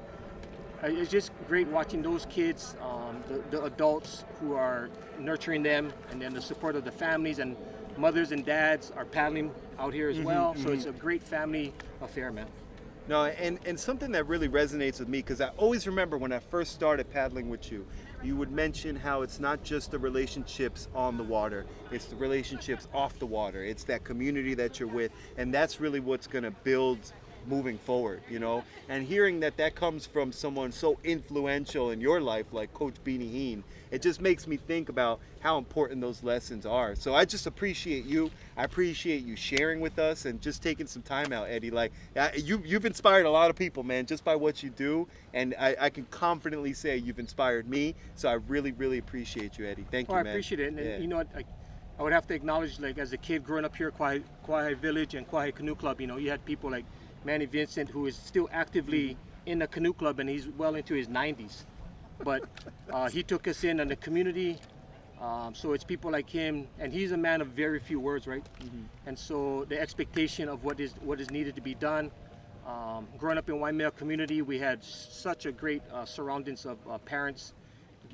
it's just great watching those kids, the adults who are nurturing them, and then the support of the families, and mothers and dads are paddling out here as well. So it's a great family affair, man. No, and something that really resonates with me, because I always remember when I first started paddling with you, you would mention how it's not just the relationships on the water, it's the relationships off the water. It's that community that you're with, and that's really what's going to build moving forward, you know? And hearing that comes from someone so influential in your life like Coach Beanie Heen, it just makes me think about how important those lessons are. So I just appreciate you. I appreciate you sharing with us and just taking some time out, Eddie. Like, you've inspired a lot of people, man, just by what you do. And I can confidently say you've inspired me. So I really, really appreciate you, Eddie. Thank you, man. I appreciate it. And Yeah. you know, I would have to acknowledge, like, as a kid growing up here at Quahai Village and Quahai Canoe Club, you know, you had people like Manny Vincent, who is still actively in the canoe club, and he's well into his 90s. But he took us in the community. So it's people like him, and he's a man of very few words, right? And so the expectation of what is needed to be done. Growing up in Waimea community, we had such a great surroundings of parents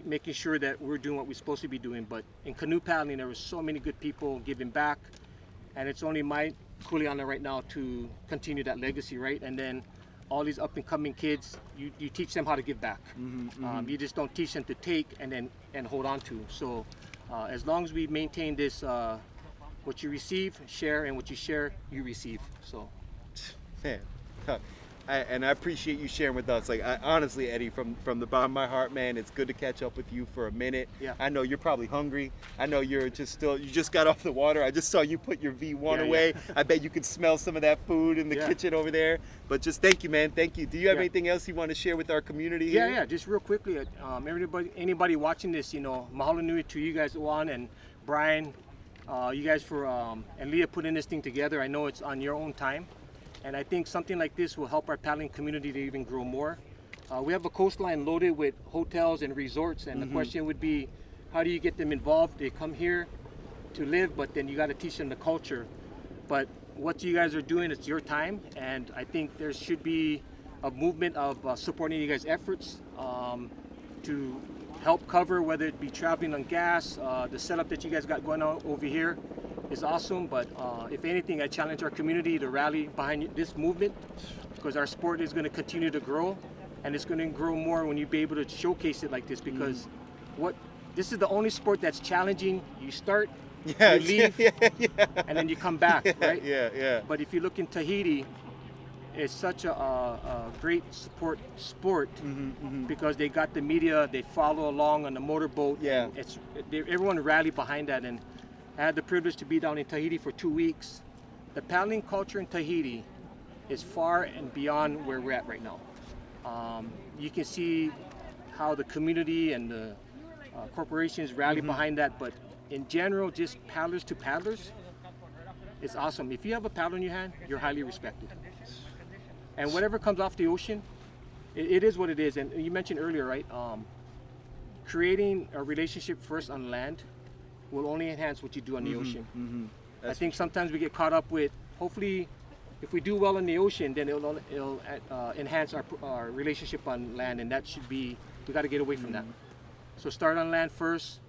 making sure that we're doing what we're supposed to be doing. But in canoe paddling, there were so many good people giving back, and it's only my kuleana right now to continue that legacy, right? And then all these up and coming kids, you teach them how to give back. You just don't teach them to take and hold on to. So as long as we maintain this, what you receive, share, and what you share, you receive. So, Man, and I appreciate you sharing with us. Like, honestly, Eddie, from the bottom of my heart, man, it's good to catch up with you for a minute. Yeah. I know you're probably hungry. I know you just got off the water. I just saw you put your V1 away. I bet you could smell some of that food in the kitchen over there. But just thank you, man. Thank you. Do you have anything else you want to share with our community here? Yeah. Just real quickly, anybody watching this, you know, mahalo nui to you guys, Juan and Brian, you guys for and Leah putting this thing together. I know it's on your own time. And I think something like this will help our paddling community to even grow more. We have a coastline loaded with hotels and resorts, and the question would be, how do you get them involved? They come here to live, but then you got to teach them the culture. But what you guys are doing, it's your time, and I think there should be a movement of supporting you guys' efforts to help cover, whether it be traveling on gas, the setup that you guys got going on over here is awesome, but if anything, I challenge our community to rally behind this movement, because our sport is going to continue to grow, and it's going to grow more when you be able to showcase it like this, because this is the only sport that's challenging. You start, you leave, and then you come back, right? Yeah. But if you look in Tahiti, it's such a great sport because they got the media, they follow along on the motorboat. Yeah. Everyone rallied behind that, and I had the privilege to be down in Tahiti for 2 weeks. The paddling culture in Tahiti is far and beyond where we're at right now. You can see how the community and the corporations rally behind that, but in general, just paddlers to paddlers, it's awesome. If you have a paddle in your hand, you're highly respected. And whatever comes off the ocean, it is what it is. And you mentioned earlier, right? Creating a relationship first on land will only enhance what you do on the ocean. I think sometimes we get caught up with, hopefully, if we do well in the ocean, then it'll enhance our relationship on land, and that should be, we got to get away from that. So start on land first,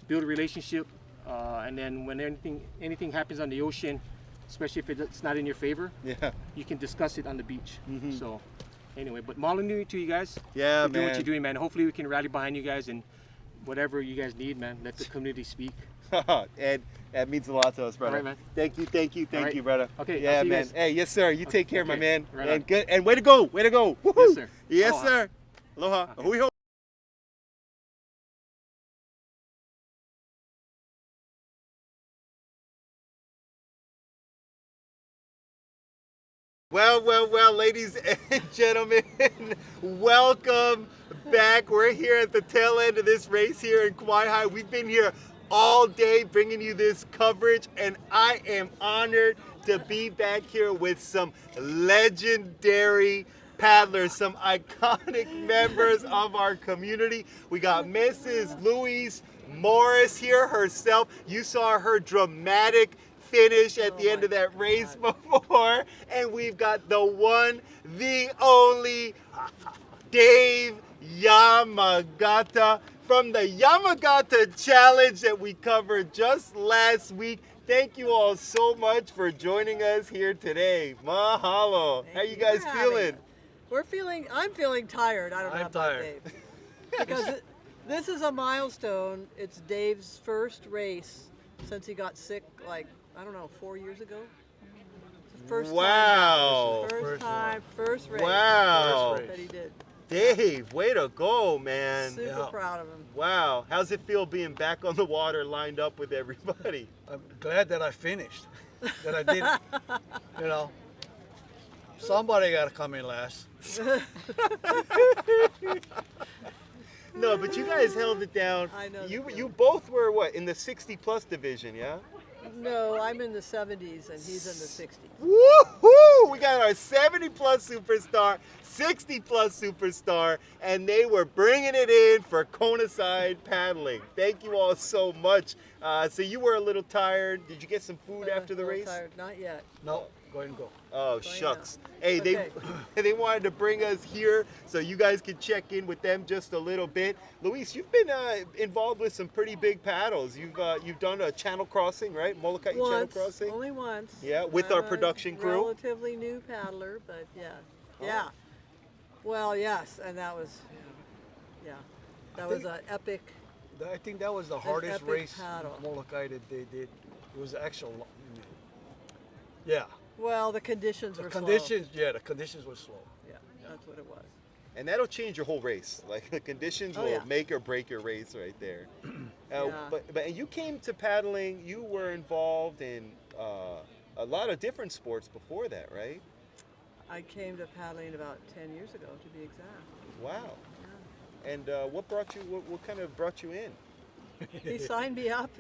build a relationship, and then when anything happens on the ocean, especially if it's not in your favor, you can discuss it on the beach. So anyway, but mahalo nui to you guys for doing what you're doing, man. Hopefully we can rally behind you guys and whatever you guys need, man. Let the community speak. And that means a lot to us, brother. All right, man. Thank you, All right. brother. Okay, Yeah, I'll see you man. guys. Hey, yes, sir. You take care, my okay. man. Right and on. good. And way to go. Woohoo. Yes, sir. Yes, Aloha. sir. Aloha. Okay. Hui ho. Well, ladies and gentlemen, welcome back. We're here at the tail end of this race here in Kauai. We've been here all day bringing you this coverage, and I am honored to be back here with some legendary paddlers, some iconic members of our community. We got Mrs. Louise Morris here herself. You saw her dramatic finish at the end of that race before. And we've got the one, the only Dave Yamagata from the Yamagata Challenge that we covered just last week. Thank you all so much for joining us here today. Mahalo. How you guys feeling? I'm feeling tired. I don't know I'm about tired. Dave. Because this is a milestone. It's Dave's first race since he got sick, like, I don't know, 4 years ago? First Wow. Time, first race Wow. First race. that he did. Dave, way to go, man. Super Yeah. proud of him. Wow. How's it feel being back on the water lined up with everybody? I'm glad that I finished. That I did. You know, somebody got to come in last. No, but you guys held it down. I know You the you feeling. both were what, in the 60 plus division, yeah? No, I'm in the 70s and he's in the 60s. Woohoo! We got our 70 plus superstar, 60 plus superstar, and they were bringing it in for Kona side paddling. Thank you all so much. So you were a little tired. Did you get some food after the A little race? Tired. Not yet. No, go and go. Oh, shucks. Hey, Okay. they wanted to bring us here so you guys could check in with them just a little bit. Luis, you've been involved with some pretty big paddles. You've done a channel crossing, right? Molokai channel Once, crossing. only once. Yeah, with our I'm a production crew. Relatively new paddler, but yeah. Oh. Yeah. Well, yes, and that was, yeah. That was think- an epic. I think that was the hardest epic race paddle. Molokai that they did. It was actual. Yeah. Well, the conditions The were conditions. Yeah, the conditions were slow. slow. Yeah, that's what it was. And that'll change your whole race. Like the conditions Oh, will yeah. make or break your race right there. Yeah. But and you came to paddling. You were involved in a lot of different sports before that, right? I came to paddling about 10 years ago, to be exact. Wow. And what brought you? What kind of brought you in? He signed me up.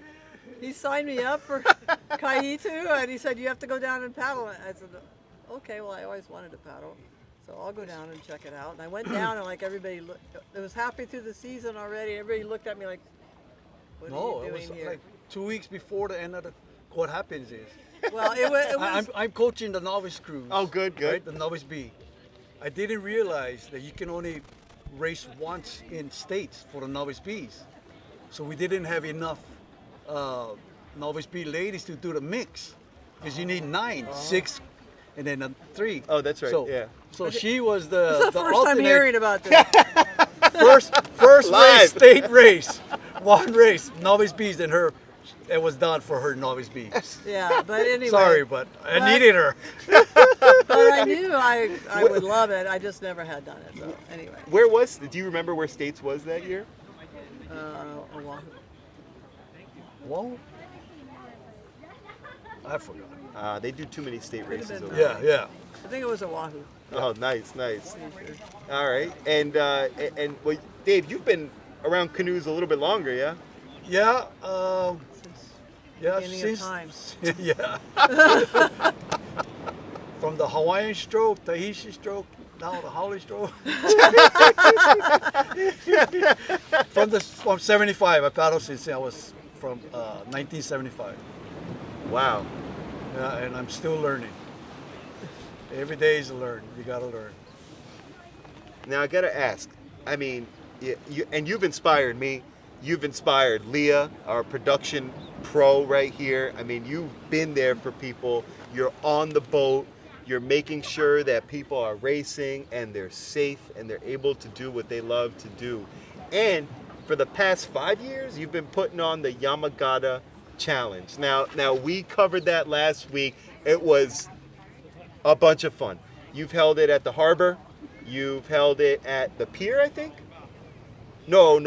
He signed me up for Kaihitu, and he said, you have to go down and paddle. I said, okay, well, I always wanted to paddle, so I'll go down and check it out. And I went down, and like everybody, it was halfway through the season already. Everybody looked at me like, what No, are it you was doing here? like 2 weeks before the end of the. What happens is, Well, it was I'm coaching the novice crews. Oh, good. Right, the novice B. I didn't realize that you can only race once in states for the novice Bs. So we didn't have enough novice B ladies to do the mix because you need 9, 6, and then 3. Oh, that's right. So, Yeah. So she was the it's the first time alternate hearing about this. first Live. race, state race, one race, novice Bs, and her. It was done for her novice Bs. Yeah, but anyway. Sorry, but I needed her. But I knew I would love it. I just never had done it. So anyway, Where was? Do you remember where States was that year? Oahu. Whoa. I forgot. They do too many state races been over nice. there. Yeah. I think it was Oahu. Oh, nice. Pretty sure. All right. And well, Dave, you've been around canoes a little bit longer, yeah? Yeah. Since Yeah, beginning of time. yeah. From the Hawaiian stroke, Tahitian stroke, now the Howley stroke. from 75, I paddled since I was from 1975. Wow. Yeah, and I'm still learning. Every day is a learn. You gotta learn. Now I gotta ask. I mean, you've inspired me. You've inspired Leah, our production pro right here. I mean, you've been there for people. You're on the boat. You're making sure that people are racing and they're safe and they're able to do what they love to do. And for the past 5 years, you've been putting on the Yamagata challenge. Now we covered that last week. It was a bunch of fun. You've held it at the harbor. You've held it at the pier, I think. No.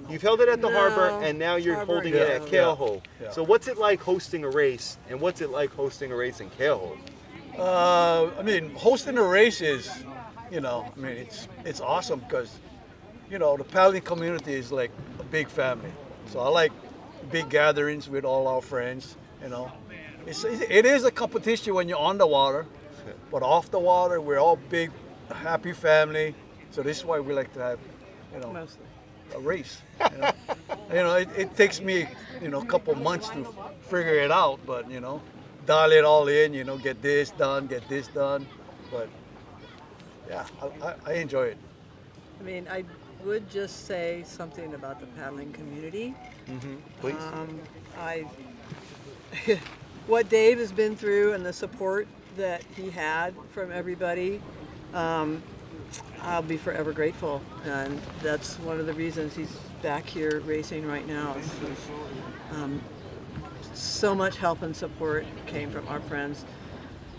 You've held it at the harbor, and now you're Harbor holding and it at Keauhou. Keauhou. Yeah. So what's it like hosting a race, and what's it like hosting a race in Keauhou? I mean, hosting a race is, it's awesome because, the paddling community is like a big family. So I like big gatherings with all our friends. It is a competition when you're on the water, but off the water we're all big, happy family. So this is why we like to have, Mostly. a race. It takes me, a couple months to figure it out, but dial it all in. Get this done, but yeah, I enjoy it. I mean, I would just say something about the paddling community. Please. What Dave has been through and the support that he had from everybody, I'll be forever grateful. And that's one of the reasons he's back here racing right now. So much help and support came from our friends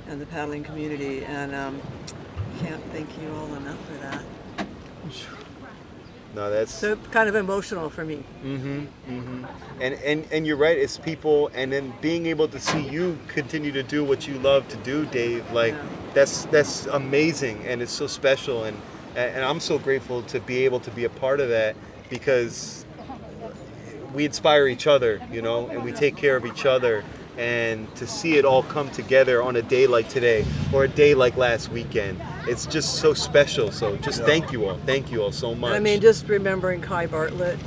and the paddling community, and can't thank you all enough for that. No, that's So kind of emotional for me. and you're right. It's people, and then being able to see you continue to do what you love to do, Dave. Like that's amazing, and it's so special, and I'm so grateful to be able to be a part of that because we inspire each other, and we take care of each other. And to see it all come together on a day like today or a day like last weekend, it's just so special. So just thank you all so much. I mean, just remembering Kai Bartlett,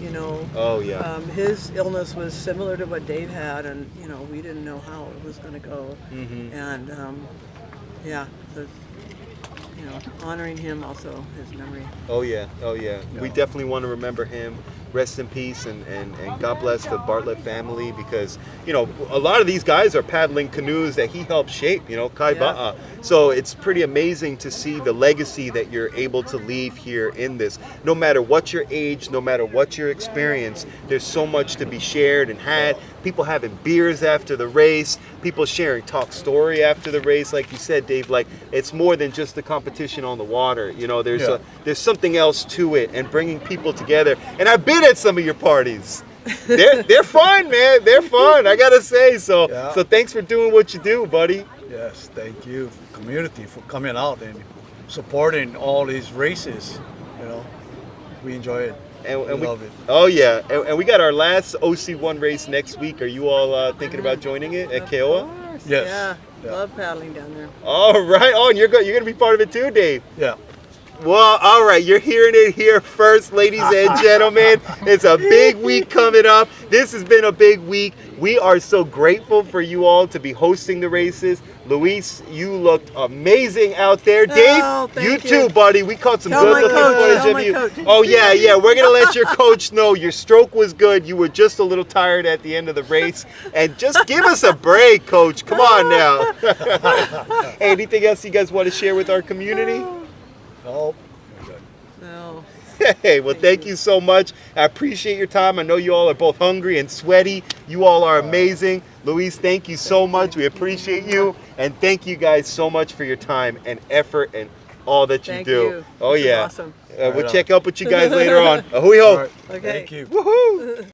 Oh yeah. his illness was similar to what Dave had, and we didn't know how it was going to go. And so, honoring him also, his memory. Oh yeah. We definitely want to remember him. Rest in peace, and God bless the Bartlett family, because a lot of these guys are paddling canoes that he helped shape, Kai Ba'a. So it's pretty amazing to see the legacy that you're able to leave here in this. No matter what your age, no matter what your experience, there's so much to be shared and had. People having beers after the race, people sharing talk story after the race, like you said, Dave. Like, it's more than just the competition on the water. There's something else to it, and bringing people together. And I've been at some of your parties. They're fun, man. They're fun, I gotta say. So thanks for doing what you do, buddy. Yes, thank you, community, for coming out and supporting all these races. We enjoy it. And we love it. Oh yeah, and we got our last OC1 race next week. Are you all thinking about joining it at Keauhou? Yes. Yeah, love paddling down there. All right. Oh, and you're gonna be part of it too, Dave. Yeah. Well, all right. You're hearing it here first, ladies and gentlemen. It's a big week coming up. This has been a big week. We are so grateful for you all to be hosting the races. Luis, you looked amazing out there. Dave, thank you you. too, buddy. We caught some Tell good my looking coach, footage tell of my you. coach. Oh yeah. We're gonna let your coach know your stroke was good. You were just a little tired at the end of the race, and just give us a break, coach. Come on now. Hey, anything else you guys want to share with our community? Oh, No. Hey, well, thank you so much. I appreciate your time. I know you all are both hungry and sweaty. You all are amazing. Luis, thank you so much. We appreciate you. And thank you guys so much for your time and effort and all that you Thank do. you. Oh, This is yeah. awesome. We'll check up with you guys later on. Ahui ho. all right. Okay. Thank you. Woohoo.